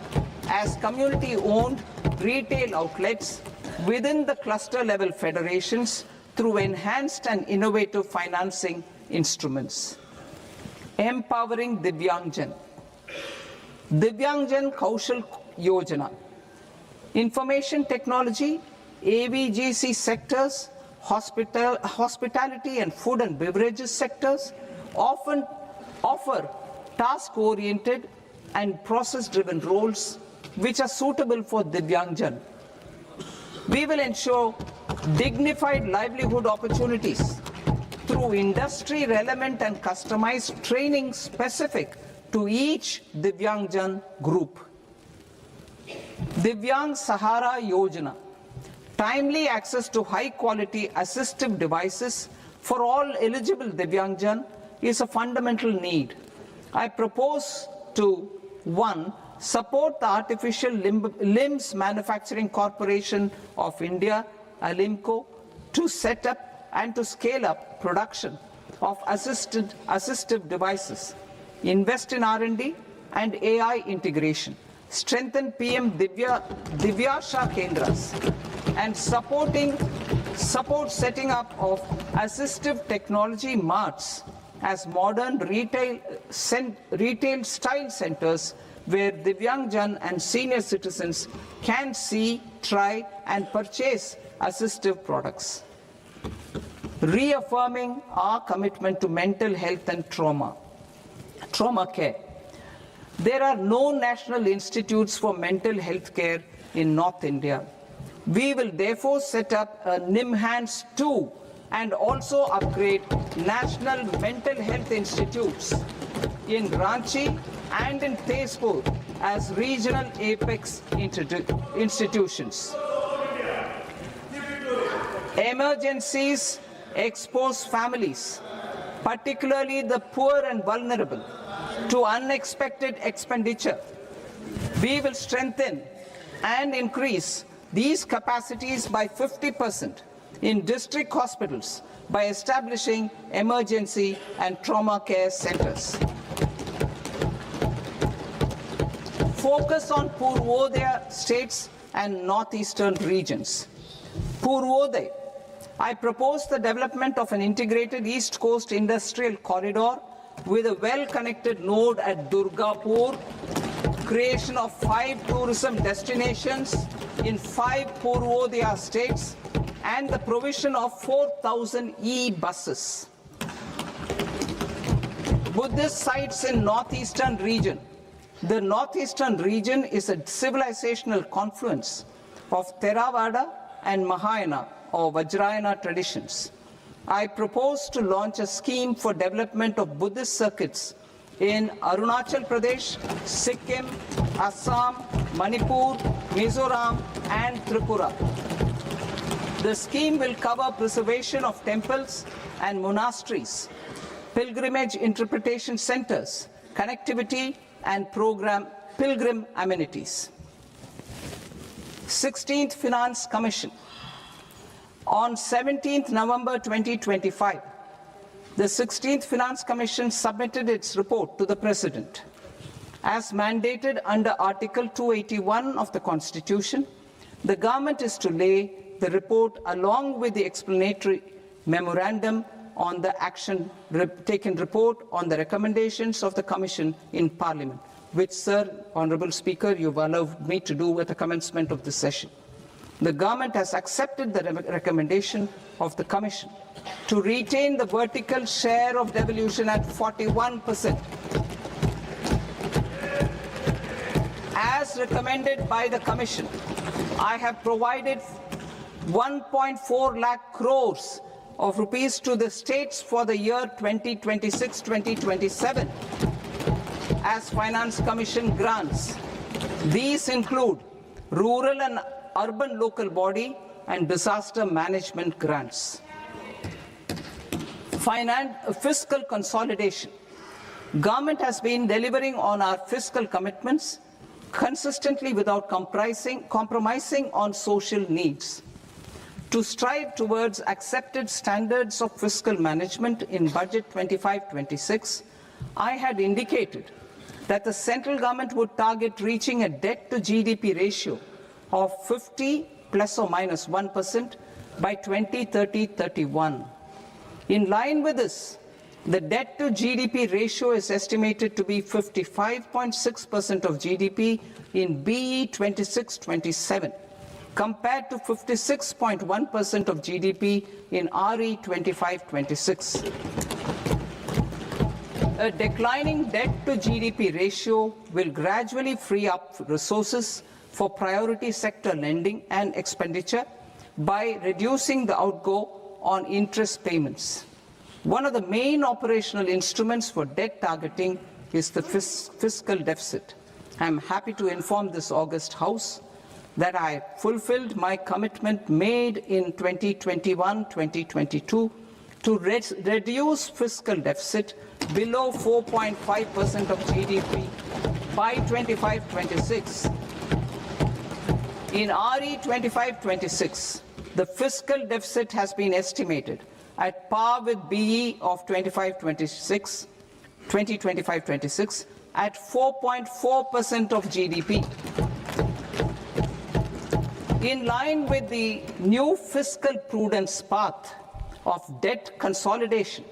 as community-owned retail outlets within the cluster-level federations through enhanced and innovative financing instruments. Empowering Divyangjan. Divyangjan Kaushal Yojana. Information technology, AVGC sectors, hospitality and food and beverages sectors often offer task-oriented and process-driven roles which are suitable for Divyangjan. We will ensure dignified livelihood opportunities through industry-relevant and customized training specific to each Divyangjan group. Divyang Sahara Yojana. Timely access to high-quality assistive devices for all eligible Divyangjan is a fundamental need. I propose to 1. Support the Artificial Limbs Manufacturing Corporation of India, Alimco, to set up and to scale up production of assistive devices, invest in R&D and AI integration, strengthen PM Divyasha Kendras, and support setting up of assistive technology marts as modern retail style centers where Divyangjan and senior citizens can see, try and purchase assistive products. Reaffirming our commitment to mental health and trauma care. There are no national institutes for mental health care in North India. We will therefore set up a NIMHANS 2 and also upgrade national mental health institutes in Ranchi and in Tezpur as regional apex institutions. Emergencies expose families, particularly the poor and vulnerable, to unexpected expenditure. We will strengthen and increase these capacities by 50% in district hospitals by establishing emergency and trauma care centers. Focus on Purvodaya states and northeastern regions. Purvodaya. I propose the development of an integrated East Coast industrial corridor with a well-connected node at Durgapur, creation of 5 tourism destinations in 5 Purvodaya states, and the provision of 4,000 e-buses. Buddhist sites in northeastern region. The northeastern region is a civilizational confluence of Theravada and Mahayana or Vajrayana traditions. I propose to launch a scheme for development of Buddhist circuits in Arunachal Pradesh, Sikkim, Assam, Manipur, Mizoram, and Tripura. The scheme will cover preservation of temples and monasteries, pilgrimage interpretation centers, connectivity, and pilgrim amenities. 16th Finance Commission. On 17th November 2025, the 16th Finance Commission submitted its report to the President. As mandated under Article 281 of the Constitution, the government is to lay the report along with the explanatory memorandum on the action taken report on the recommendations of the Commission in Parliament, which, Sir, Honourable Speaker, you've allowed me to do at the commencement of this session. The government has accepted the recommendation of the Commission to retain the vertical share of devolution at 41%. As recommended by the Commission, I have provided 1.4 lakh crores of rupees to the states for the year 2026-2027 as Finance Commission grants. These include rural and urban local body and disaster management grants. Fiscal consolidation. Government has been delivering on our fiscal commitments consistently without compromising on social needs. To strive towards accepted standards of fiscal management in Budget 25-26, I had indicated that the central government would target reaching a debt-to-GDP ratio of 50 plus or minus 1% by 2030-31. In line with this, the debt-to-GDP ratio is estimated to be 55.6% of GDP in BE 26-27. compared to 56.1% of GDP in RE 25-26. A declining debt-to-GDP ratio will gradually free up resources for priority sector lending and expenditure by reducing the outgo on interest payments. One of the main operational instruments for debt targeting is the fiscal deficit. I am happy to inform this august House that I fulfilled my commitment made in 2021-2022 to reduce fiscal deficit below 4.5% of GDP by 25-26. In RE 25-26, the fiscal deficit has been estimated at par with BE of 2025-26 at 4.4% of GDP. In line with the new fiscal prudence path of debt consolidation,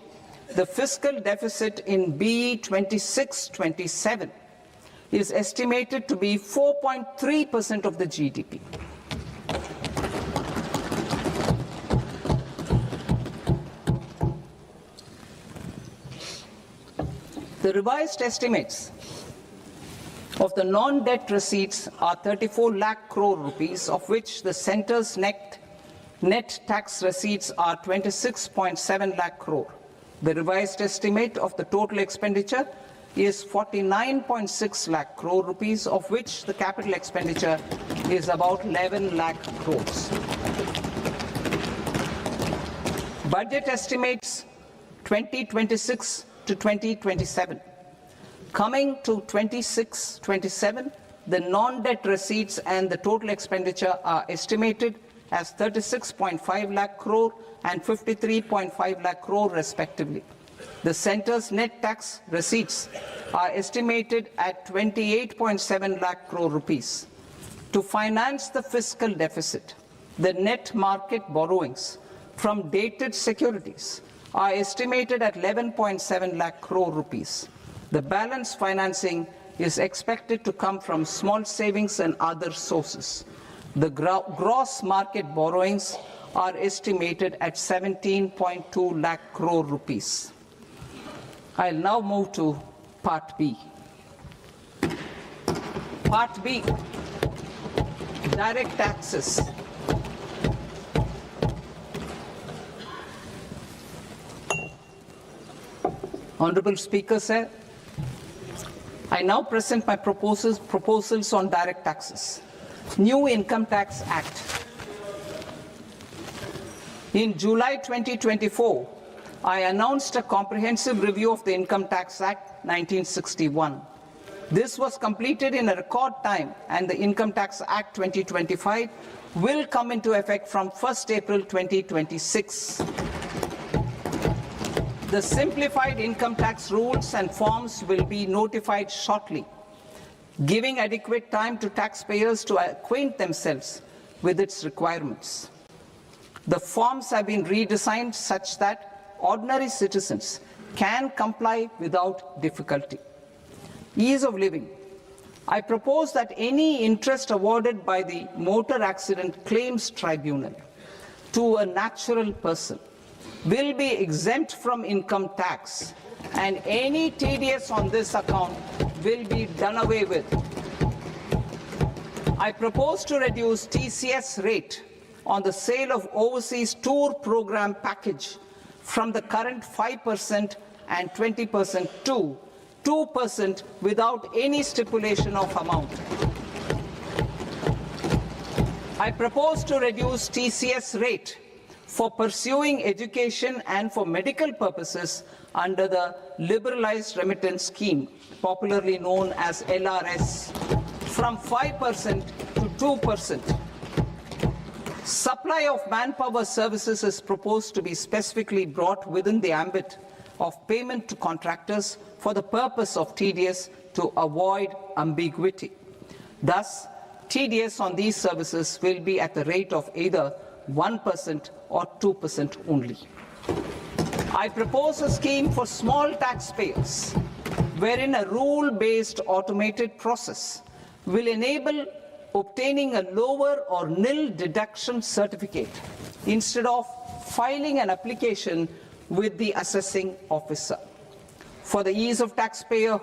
the fiscal deficit in BE 26-27 is estimated to be 4.3% of the GDP. The revised estimates of the non-debt receipts are 34 lakh crore rupees, of which the centre's net tax receipts are 26.7 lakh crore. The revised estimate of the total expenditure is 49.6 lakh crore rupees, of which the capital expenditure is about 11 lakh crores. Budget estimates 2026 to 2027. Coming to 26-27, the non-debt receipts and the total expenditure are estimated as 36.5 lakh crore and 53.5 lakh crore respectively. The centre's net tax receipts are estimated at 28.7 lakh crore rupees. To finance the fiscal deficit, the net market borrowings from dated securities are estimated at 11.7 lakh crore rupees. The balance financing is expected to come from small savings and other sources. The gross market borrowings are estimated at 17.2 lakh crore rupees. I'll now move to Part B. Part B, direct taxes. Honorable Speaker, sir, I now present my proposals on direct taxes. New Income Tax Act. In July 2024, I announced a comprehensive review of the Income Tax Act 1961. This was completed in a record time, and the Income Tax Act 2025 will come into effect from 1st April 2026. The simplified income tax rules and forms will be notified shortly, giving adequate time to taxpayers to acquaint themselves with its requirements. The forms have been redesigned such that ordinary citizens can comply without difficulty. Ease of living. I propose that any interest awarded by the Motor Accident Claims Tribunal to a natural person will be exempt from income tax, and any TDS on this account will be done away with. I propose to reduce TCS rate on the sale of overseas tour program package from the current 5% and 20% to 2% without any stipulation of amount. I propose to reduce TCS rate for pursuing education and for medical purposes under the Liberalized Remittance Scheme, popularly known as LRS, from 5% to 2%. Supply of manpower services is proposed to be specifically brought within the ambit of payment to contractors for the purpose of TDS to avoid ambiguity. Thus, TDS on these services will be at the rate of either 1% or 2% only. I propose a scheme for small taxpayers, wherein a rule-based automated process will enable obtaining a lower or nil deduction certificate instead of filing an application with the assessing officer. For the ease of taxpayer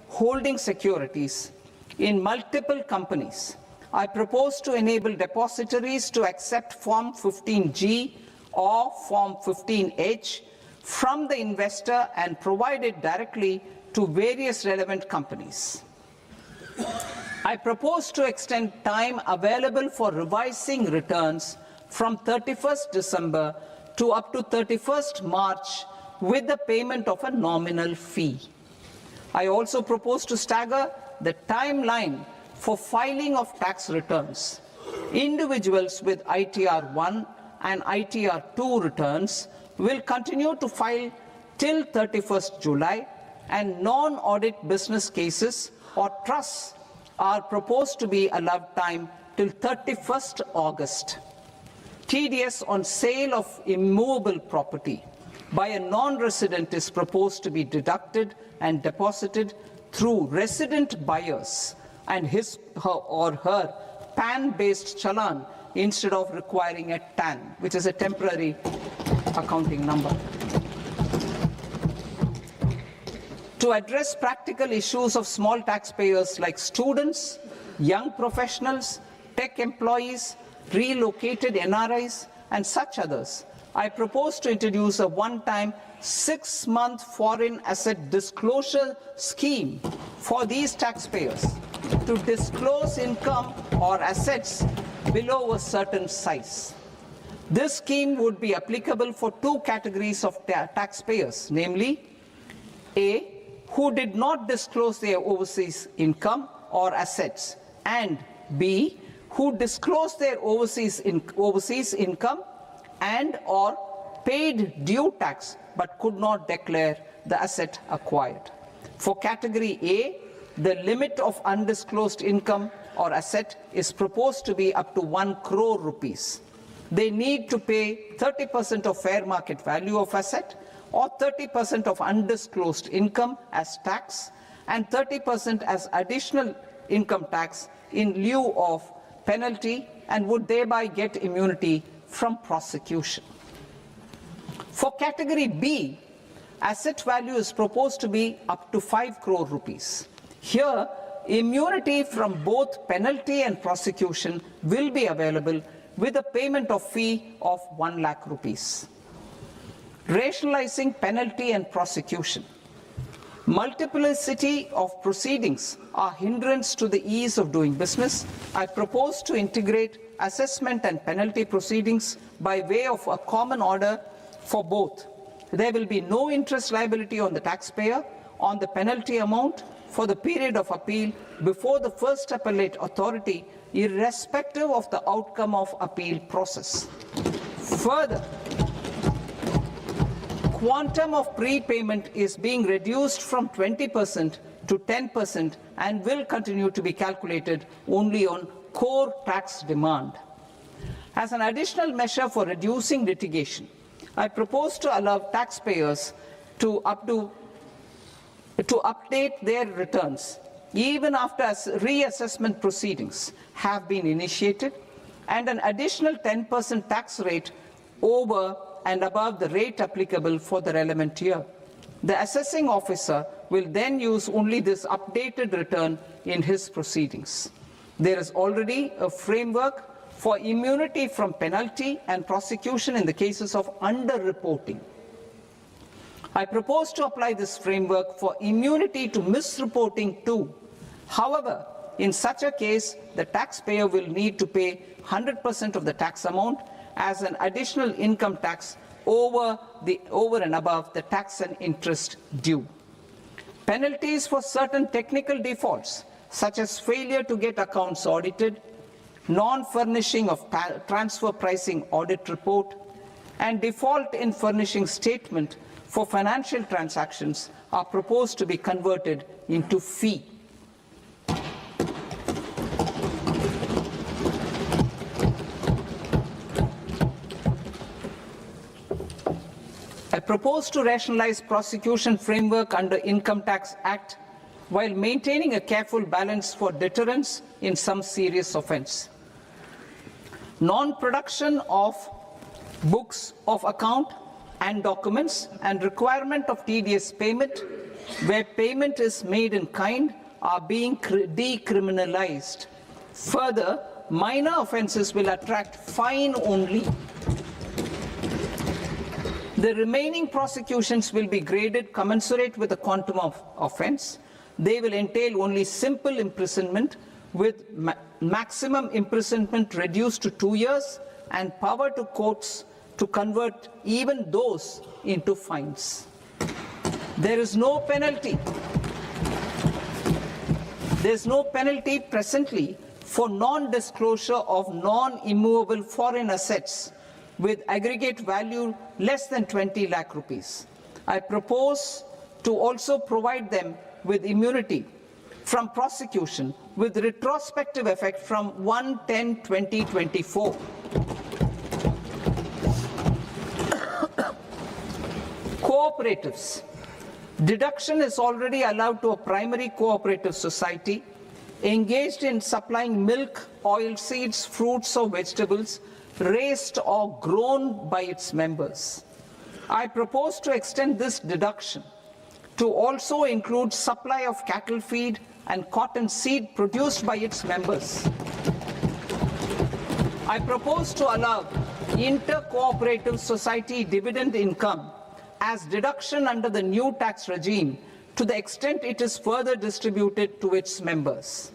holding securities in multiple companies, I propose to enable depositories to accept Form 15G or Form 15H from the investor and provide it directly to various relevant companies. I propose to extend time available for revising returns from 31st December to up to 31st March with the payment of a nominal fee. I also propose to stagger the timeline for filing of tax returns. Individuals with ITR 1 and ITR 2 returns will continue to file till 31st July, and non-audit business cases or trusts are proposed to be allowed time till 31st August. TDS on sale of immovable property by a non-resident is proposed to be deducted and deposited through resident buyers and his or her PAN-based challan instead of requiring a TAN, which is a temporary accounting number. To address practical issues of small taxpayers like students, young professionals, tech employees, relocated NRIs, and such others, I propose to introduce a one-time 6-month foreign asset disclosure scheme for these taxpayers to disclose income or assets below a certain size. This scheme would be applicable for two categories of taxpayers, namely, A, who did not disclose their overseas income or assets, and B, who disclosed their overseas income and or paid due tax but could not declare the asset acquired. For category A, the limit of undisclosed income or asset is proposed to be up to 1 crore rupees. They need to pay 30% of fair market value of asset or 30% of undisclosed income as tax and 30% as additional income tax in lieu of penalty, and would thereby get immunity from prosecution. For category B, asset value is proposed to be up to 5 crore rupees. Here, immunity from both penalty and prosecution will be available with a payment of fee of 1 lakh rupees. Rationalizing penalty and prosecution. Multiplicity of proceedings are hindrance to the ease of doing business. I propose to integrate assessment and penalty proceedings by way of a common order for both. There will be no interest liability on the taxpayer on the penalty amount for the period of appeal before the first appellate authority, irrespective of the outcome of appeal process. Further, quantum of prepayment is being reduced from 20% to 10% and will continue to be calculated only on core tax demand. As an additional measure for reducing litigation, I propose to allow taxpayers to update their returns even after reassessment proceedings have been initiated, and an additional 10% tax rate over and above the rate applicable for the relevant year. The assessing officer will then use only this updated return in his proceedings. There is already a framework for immunity from penalty and prosecution in the cases of underreporting. I propose to apply this framework for immunity to misreporting too. However, in such a case, the taxpayer will need to pay 100% of the tax amount as an additional income tax over and above the tax and interest due. Penalties for certain technical defaults, such as failure to get accounts audited, non-furnishing of transfer pricing audit report, and default in furnishing statement for financial transactions are proposed to be converted into fee. I propose to rationalize prosecution framework under Income Tax Act while maintaining a careful balance for deterrence in some serious offence. Non-production of books of account and documents and requirement of TDS payment where payment is made in kind are being decriminalized. Further, minor offences will attract fine only. The remaining prosecutions will be graded commensurate with the quantum of offence. They will entail only simple imprisonment with maximum imprisonment reduced to 2 years and power to courts to convert even those into fines. There is no penalty. There is no penalty presently for non-disclosure of non-immovable foreign assets with aggregate value less than 20 lakh rupees. I propose to also provide them with immunity from prosecution with retrospective effect from 1/10/2024. Cooperatives. Deduction is already allowed to a primary cooperative society engaged in supplying milk, oilseeds, fruits or vegetables raised or grown by its members. I propose to extend this deduction to also include supply of cattle feed and cotton seed produced by its members. I propose to allow inter-cooperative society dividend income as deduction under the new tax regime to the extent it is further distributed to its members.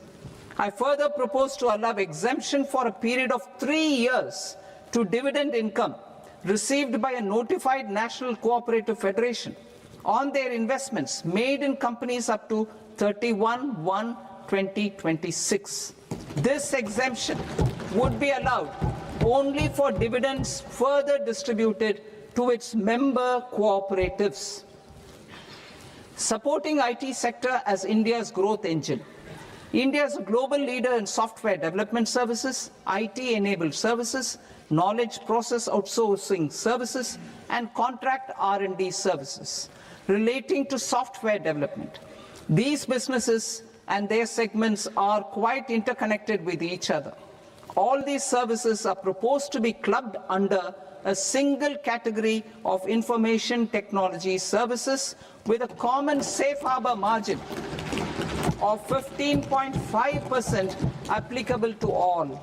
I further propose to allow exemption for a period of 3 years to dividend income received by a notified national cooperative federation on their investments made in companies up to 31/1/2026. This exemption would be allowed only for dividends further distributed to its member cooperatives. Supporting IT sector as India's growth engine. India is a global leader in software development services, IT-enabled services, knowledge process outsourcing services, and contract R&D services relating to software development. These businesses and their segments are quite interconnected with each other. All these services are proposed to be clubbed under a single category of information technology services with a common safe harbor margin of 15.5% applicable to all.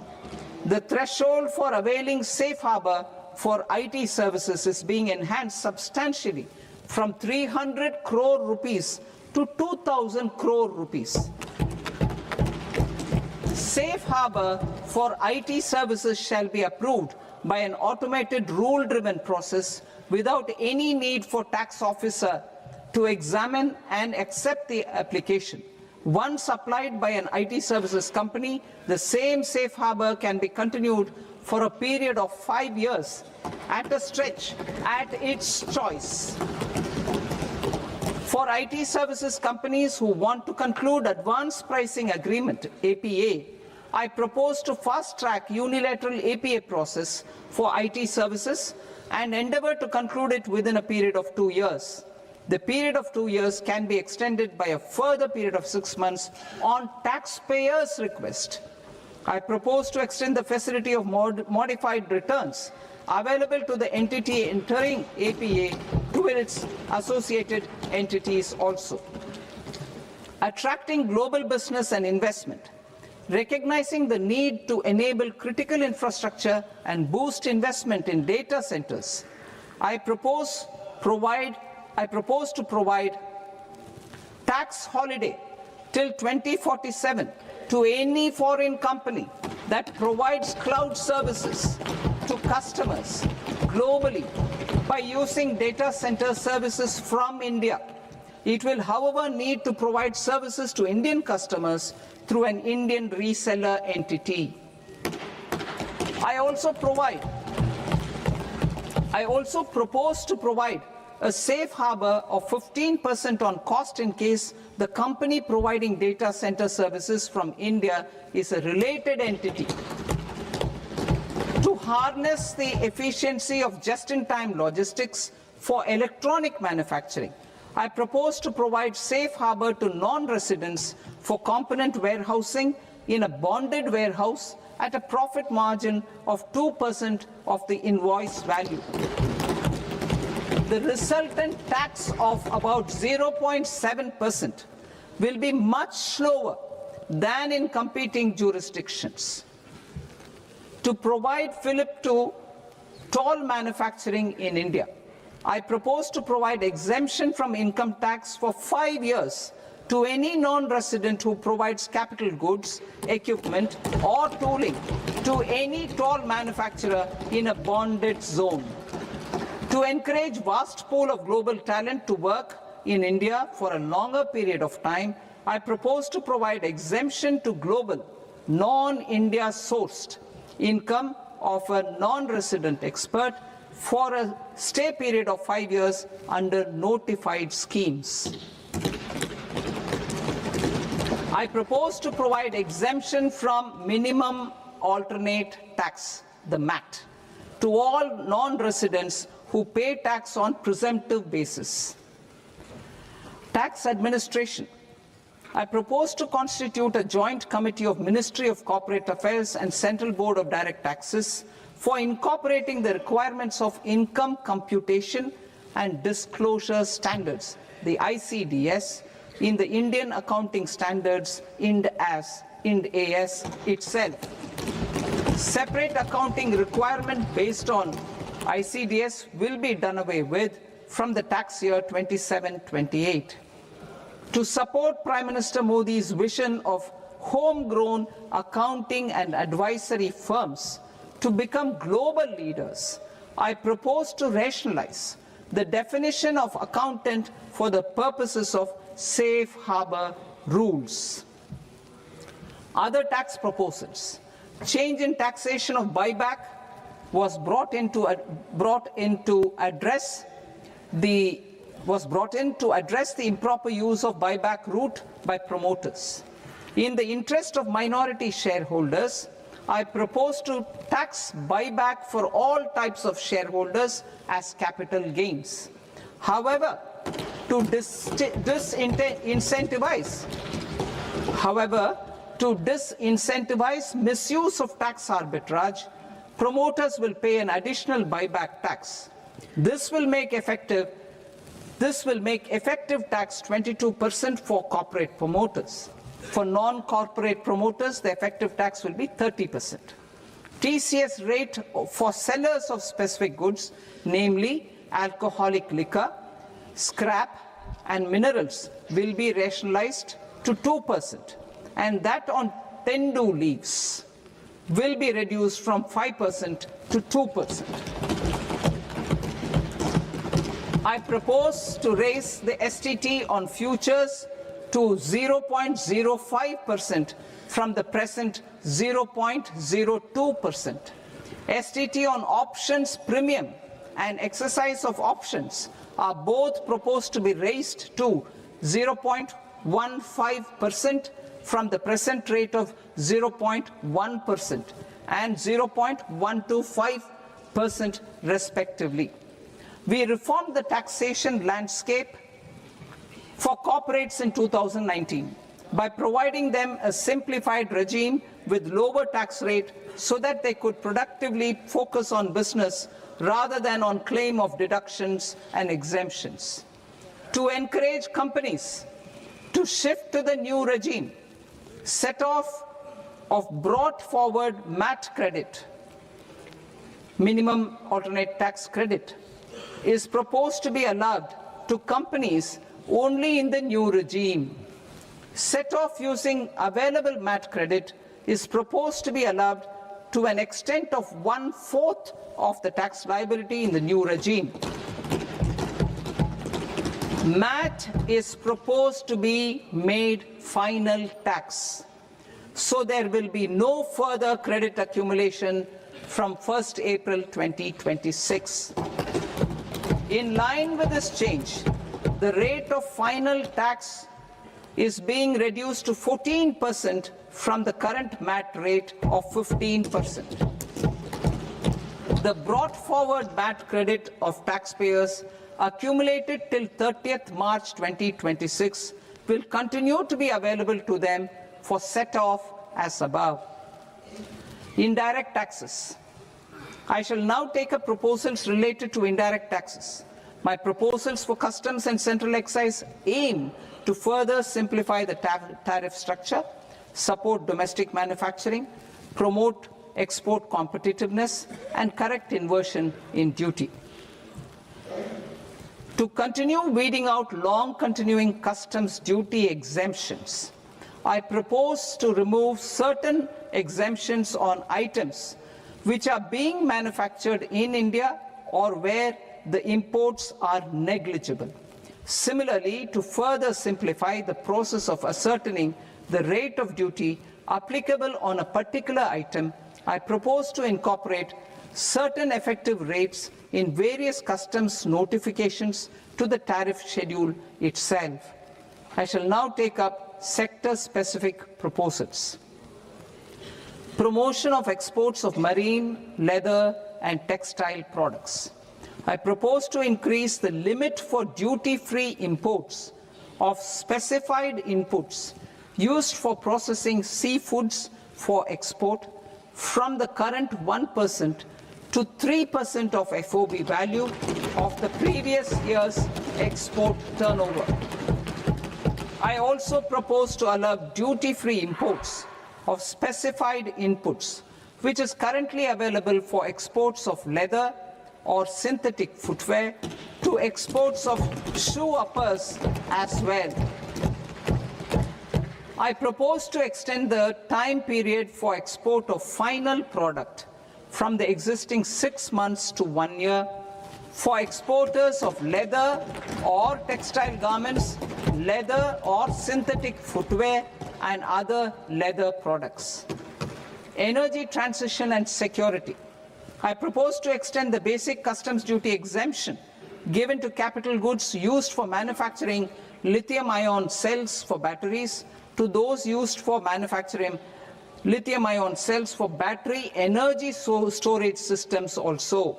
The threshold for availing safe harbor for IT services is being enhanced substantially from 300 crore rupees to 2,000 crore rupees. Safe harbor for IT services shall be approved by an automated rule-driven process without any need for tax officer to examine and accept the application. Once applied by an IT services company, the same safe harbor can be continued for a period of 5 years at a stretch at its choice. For IT services companies who want to conclude advanced pricing agreement, APA, I propose to fast-track unilateral APA process for IT services and endeavor to conclude it within a period of 2 years. The period of 2 years can be extended by a further period of 6 months on taxpayers' request. I propose to extend the facility of modified returns available to the entity entering APA to its associated entities also. Attracting global business and investment. Recognizing the need to enable critical infrastructure and boost investment in data centers, I propose to provide tax holiday till 2047 to any foreign company that provides cloud services to customers globally by using data center services from India. It will, however, need to provide services to Indian customers through an Indian reseller entity. I also propose to provide a safe harbor of 15% on cost in case the company providing data center services from India is a related entity. To harness the efficiency of just-in-time logistics for electronic manufacturing, I propose to provide safe harbor to non-residents for component warehousing in a bonded warehouse at a profit margin of 2% of the invoice value. The resultant tax of about 0.7% will be much lower than in competing jurisdictions. To provide fillip to toll manufacturing in India, I propose to provide exemption from income tax for 5 years to any non-resident who provides capital goods, equipment, or tooling to any toll manufacturer in a bonded zone. To encourage vast pool of global talent to work in India for a longer period of time, I propose to provide exemption to global, non-India sourced income of a non-resident expert for a stay period of 5 years under notified schemes. I propose to provide exemption from minimum alternate tax, the MAT, to all non-residents who pay tax on presumptive basis. Tax administration. I propose to constitute a joint committee of Ministry of Corporate Affairs and Central Board of Direct Taxes for incorporating the requirements of income computation and disclosure standards, the ICDS, in the Indian Accounting Standards, IND AS itself. Separate accounting requirement based on ICDS will be done away with from the tax year 27-28. To support Prime Minister Modi's vision of homegrown accounting and advisory firms to become global leaders, I propose to rationalize the definition of accountant for the purposes of safe harbor rules. Other tax proposals. Change in taxation of buyback was brought in to address the improper use of buyback route by promoters. In the interest of minority shareholders, I propose to tax buyback for all types of shareholders as capital gains. However, to to disincentivize misuse of tax arbitrage, promoters will pay an additional buyback tax. This will make effective tax 22% for corporate promoters. For non-corporate promoters, the effective tax will be 30%. TCS rate for sellers of specific goods, namely alcoholic liquor, scrap, and minerals, will be rationalized to 2%, and that on Tendu leaves will be reduced from 5% to 2%. I propose to raise the STT on futures to 0.05% from the present 0.02%. STT on options premium and exercise of options are both proposed to be raised to 0.15% from the present rate of 0.1% and 0.125% respectively. We reformed the taxation landscape for corporates in 2019 by providing them a simplified regime with lower tax rate so that they could productively focus on business rather than on claim of deductions and exemptions. To encourage companies to shift to the new regime, set-off of brought forward MAT credit, minimum alternate tax credit, is proposed to be allowed to companies only in the new regime. Set-off using available MAT credit is proposed to be allowed to an extent of 1/4 of the tax liability in the new regime. MAT is proposed to be made final tax, so there will be no further credit accumulation from 1st April 2026. In line with this change, the rate of final tax is being reduced to 14% from the current MAT rate of 15%. The brought forward MAT credit of taxpayers accumulated till 30th March 2026 will continue to be available to them for set-off as above. Indirect taxes. I shall now take up proposals related to indirect taxes. My proposals for customs and central excise aim to further simplify the tariff structure, support domestic manufacturing, promote export competitiveness, and correct inversion in duty. To continue weeding out long-continuing customs duty exemptions, I propose to remove certain exemptions on items which are being manufactured in India or where the imports are negligible. Similarly, to further simplify the process of ascertaining the rate of duty applicable on a particular item, I propose to incorporate certain effective rates in various customs notifications to the tariff schedule itself. I shall now take up sector-specific proposals. Promotion of exports of marine, leather, and textile products. I propose to increase the limit for duty-free imports of specified inputs used for processing seafoods for export from the current 1% to 3% of FOB value of the previous year's export turnover. I also propose to allow duty-free imports of specified inputs, which is currently available for exports of leather or synthetic footwear, to exports of shoe uppers as well. I propose to extend the time period for export of final product from the existing 6 months to 1 year for exporters of leather or textile garments, leather or synthetic footwear, and other leather products. Energy transition and security. I propose to extend the basic customs duty exemption given to capital goods used for manufacturing lithium-ion cells for batteries to those used for manufacturing lithium-ion cells for battery energy storage systems also.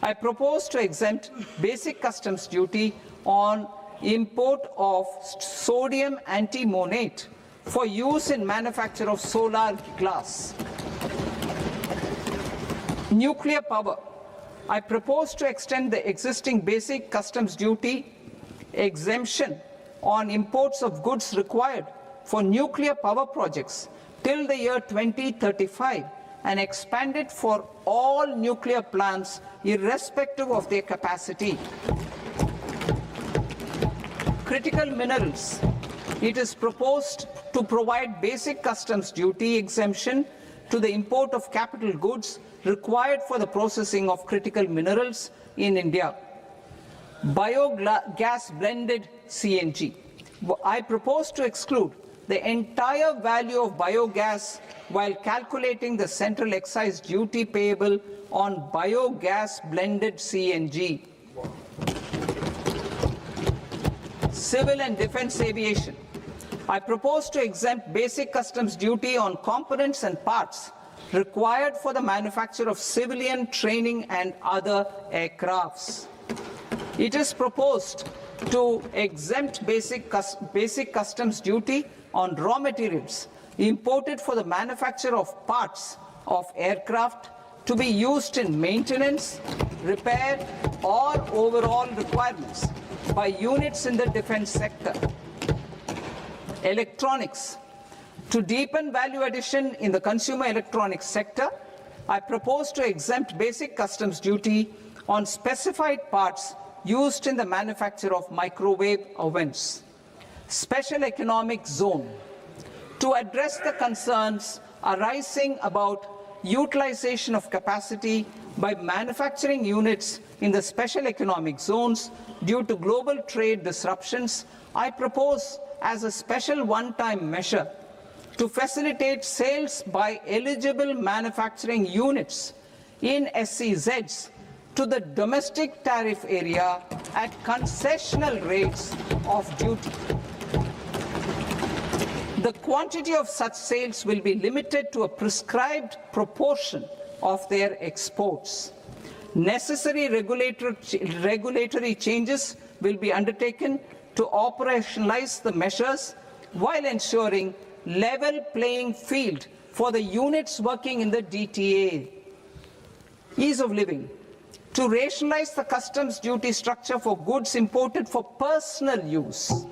I propose to exempt basic customs duty on import of sodium antimonate for use in manufacture of solar glass. Nuclear power. I propose to extend the existing basic customs duty exemption on imports of goods required for nuclear power projects till the year 2035 and expand it for all nuclear plants irrespective of their capacity. Critical minerals. It is proposed to provide basic customs duty exemption to the import of capital goods required for the processing of critical minerals in India. Biogas blended CNG. I propose to exclude the entire value of biogas while calculating the central excise duty payable on biogas blended CNG. Civil and defense aviation. I propose to exempt basic customs duty on components and parts required for the manufacture of civilian training and other aircrafts. It is proposed to exempt basic customs duty on raw materials imported for the manufacture of parts of aircraft to be used in maintenance, repair, or overall requirements by units in the defense sector. Electronics. To deepen value addition in the consumer electronics sector, I propose to exempt basic customs duty on specified parts used in the manufacture of microwave ovens. Special economic zone. To address the concerns arising about utilization of capacity by manufacturing units in the special economic zones due to global trade disruptions, I propose as a special one-time measure to facilitate sales by eligible manufacturing units in SEZs to the domestic tariff area at concessional rates of duty. The quantity of such sales will be limited to a prescribed proportion of their exports. Necessary regulatory changes will be undertaken to operationalize the measures while ensuring level playing field for the units working in the DTA. Ease of living. To rationalize the customs duty structure for goods imported for personal use,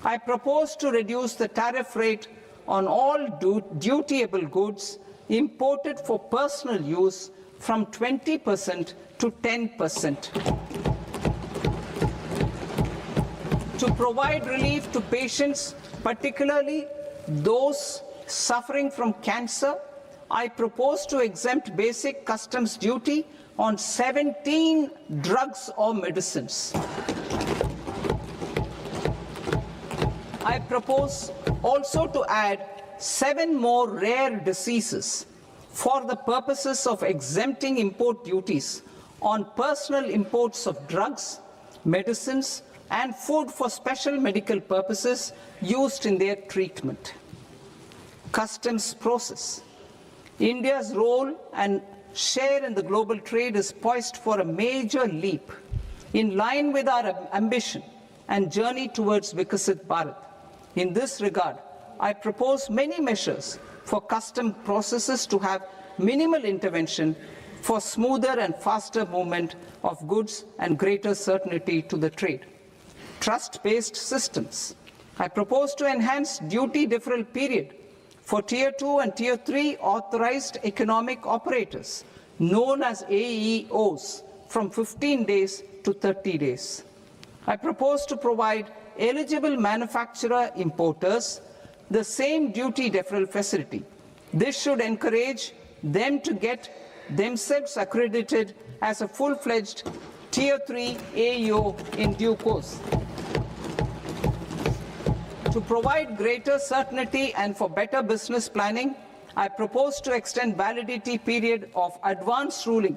I propose to reduce the tariff rate on all dutiable goods imported for personal use from 20% to 10%. To provide relief to patients, particularly those suffering from cancer, I propose to exempt basic customs duty on 17 drugs or medicines. I propose also to add 7 more rare diseases for the purposes of exempting import duties on personal imports of drugs, medicines, and food for special medical purposes used in their treatment. Customs process. India's role and share in the global trade is poised for a major leap in line with our ambition and journey towards Vikasit Bharat. In this regard, I propose many measures for custom processes to have minimal intervention for smoother and faster movement of goods and greater certainty to the trade. Trust-based systems. I propose to enhance duty deferral period for Tier 2 and Tier 3 authorized economic operators, known as AEOs, from 15 days to 30 days. I propose to provide eligible manufacturer importers the same duty deferral facility. This should encourage them to get themselves accredited as a full-fledged Tier 3 AEO in due course. To provide greater certainty and for better business planning, I propose to extend validity period of advance ruling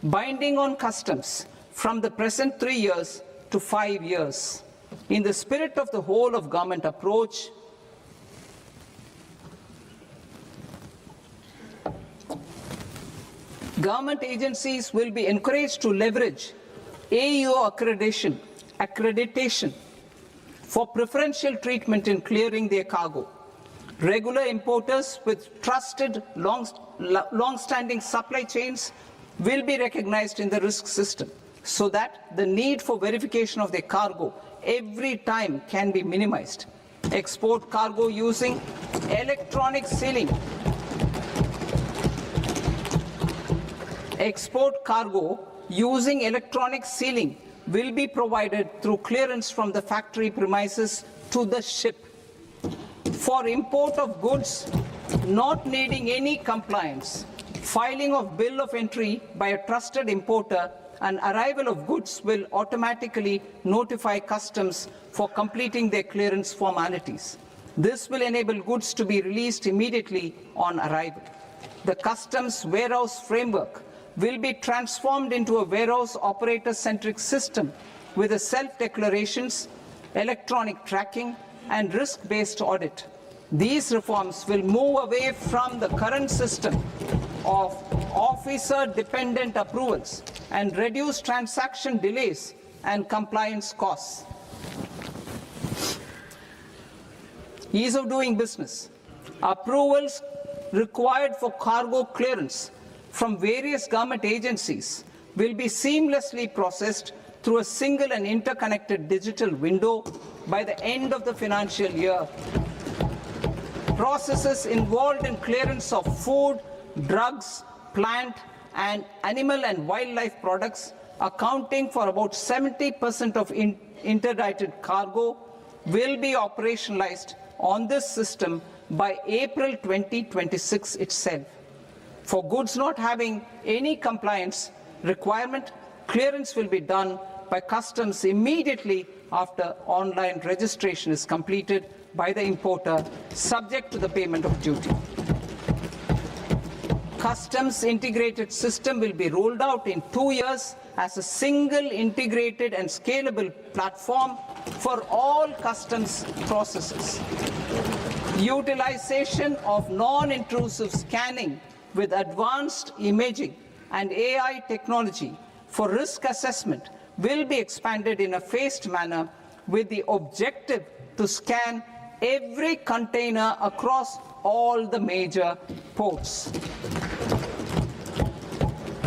binding on customs from the present 3 years to 5 years. In the spirit of the whole of government approach, government agencies will be encouraged to leverage AEO accreditation for preferential treatment in clearing their cargo. Regular importers with trusted, long-standing supply chains will be recognized in the risk system so that the need for verification of their cargo every time can be minimized. Export cargo using electronic sealing. Export cargo using electronic sealing will be provided through clearance from the factory premises to the ship. For import of goods not needing any compliance, filing of bill of entry by a trusted importer and arrival of goods will automatically notify customs for completing their clearance formalities. This will enable goods to be released immediately on arrival. The customs warehouse framework will be transformed into a warehouse operator-centric system with a self-declarations, electronic tracking, and risk-based audit. These reforms will move away from the current system of officer-dependent approvals and reduce transaction delays and compliance costs. Ease of doing business. Approvals required for cargo clearance from various government agencies will be seamlessly processed through a single and interconnected digital window by the end of the financial year. Processes involved in clearance of food, drugs, plant, and animal and wildlife products, accounting for about 70% of interdicted cargo, will be operationalized on this system by April 2026 itself. For goods not having any compliance requirement, clearance will be done by customs immediately after online registration is completed by the importer, subject to the payment of duty. Customs integrated system will be rolled out in 2 years as a single integrated and scalable platform for all customs processes. Utilization of non-intrusive scanning with advanced imaging and AI technology for risk assessment will be expanded in a phased manner with the objective to scan every container across all the major ports.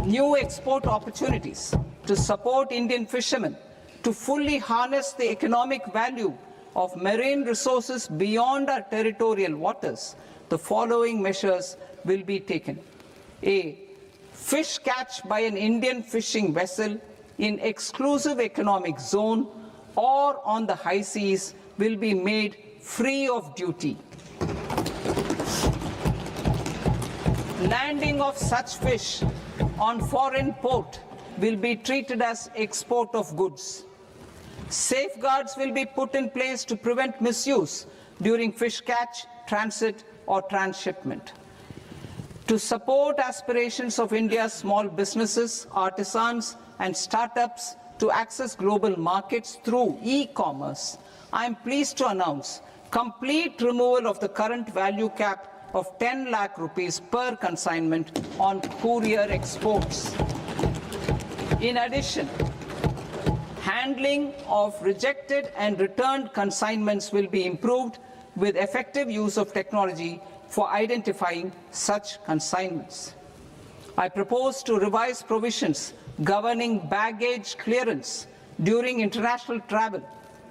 New export opportunities to support Indian fishermen to fully harness the economic value of marine resources beyond our territorial waters. The following measures will be taken. A. Fish catch by an Indian fishing vessel in exclusive economic zone or on the high seas will be made free of duty. Landing of such fish on foreign port will be treated as export of goods. Safeguards will be put in place to prevent misuse during fish catch, transit, or transshipment. To support aspirations of India's small businesses, artisans, and startups to access global markets through e-commerce, I am pleased to announce complete removal of the current value cap of 10 lakh rupees per consignment on courier exports. In addition, handling of rejected and returned consignments will be improved with effective use of technology for identifying such consignments. I propose to revise provisions governing baggage clearance during international travel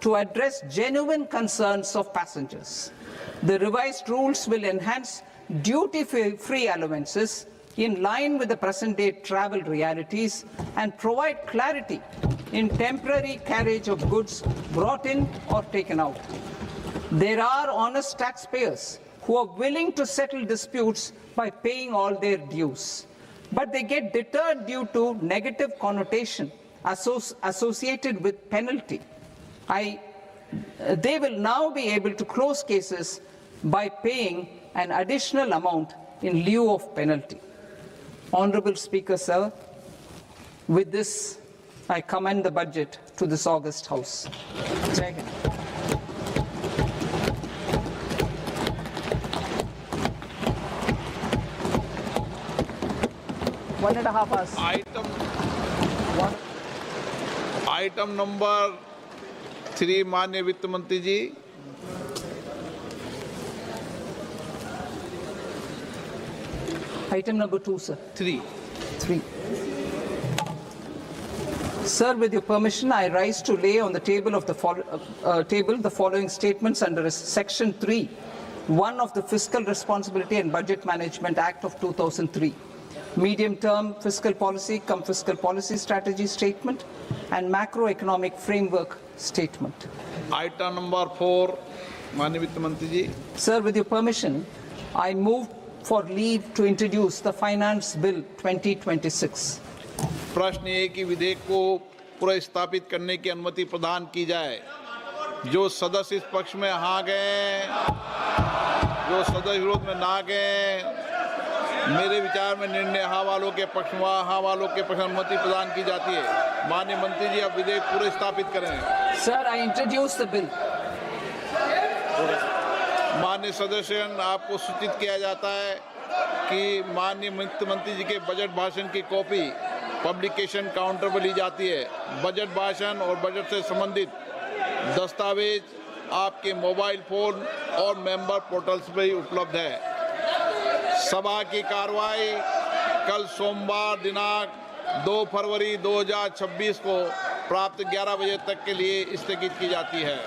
to address genuine concerns of passengers. The revised rules will enhance duty-free allowances in line with the present-day travel realities and provide clarity in temporary carriage of goods brought in or taken out. There are honest taxpayers who are willing to settle disputes by paying all their dues, but they get deterred due to negative connotation associated with penalty. They will now be able to close cases by paying an additional amount in lieu of penalty. Honorable Speaker, sir, with this, I commend the budget to this august House. Jai Hind. One and a half hours. Item number 3 माननीय वित्त मंत्री जी। Item number 2, sir. 3. 3. Sir, with your permission, I rise to lay on the table of the following statements under Section 3, 1 of the Fiscal Responsibility and Budget Management Act of 2003, medium-term fiscal policy cum fiscal policy strategy statement, and macroeconomic framework statement. Item number 4 माननीय वित्त मंत्री जी। Sir, with your permission, I move for leave to introduce the Finance Bill 2026. प्रश्न ये कि विधेयक को पुनर्स्थापित करने की अनुमति प्रदान की जाए। जो सदस्य इस पक्ष में हाँ गए, जो सदस्य विरोध में ना गए, मेरे विचार में निर्णय हाँ वालों के पक्ष में, हाँ वालों के पक्ष में अनुमति प्रदान की जाती है। माननीय मंत्री जी, अब विधेयक पुनर्स्थापित करें। Sir, I introduce the bill. माननीय सदस्यगण, आपको सूचित किया जाता है कि माननीय वित्त मंत्री जी के बजट भाषण की कॉपी पब्लिकेशन काउंटर पर ली जाती है। बजट भाषण और बजट से संबंधित दस्तावेज आपके मोबाइल फोन और मेंबर पोर्टल्स पर ही उपलब्ध है। सभा की कार्रवाई कल सोमवार दिनांक 2 फरवरी 2026 को प्राप्त 11 बजे तक के लिए स्थगित की जाती है।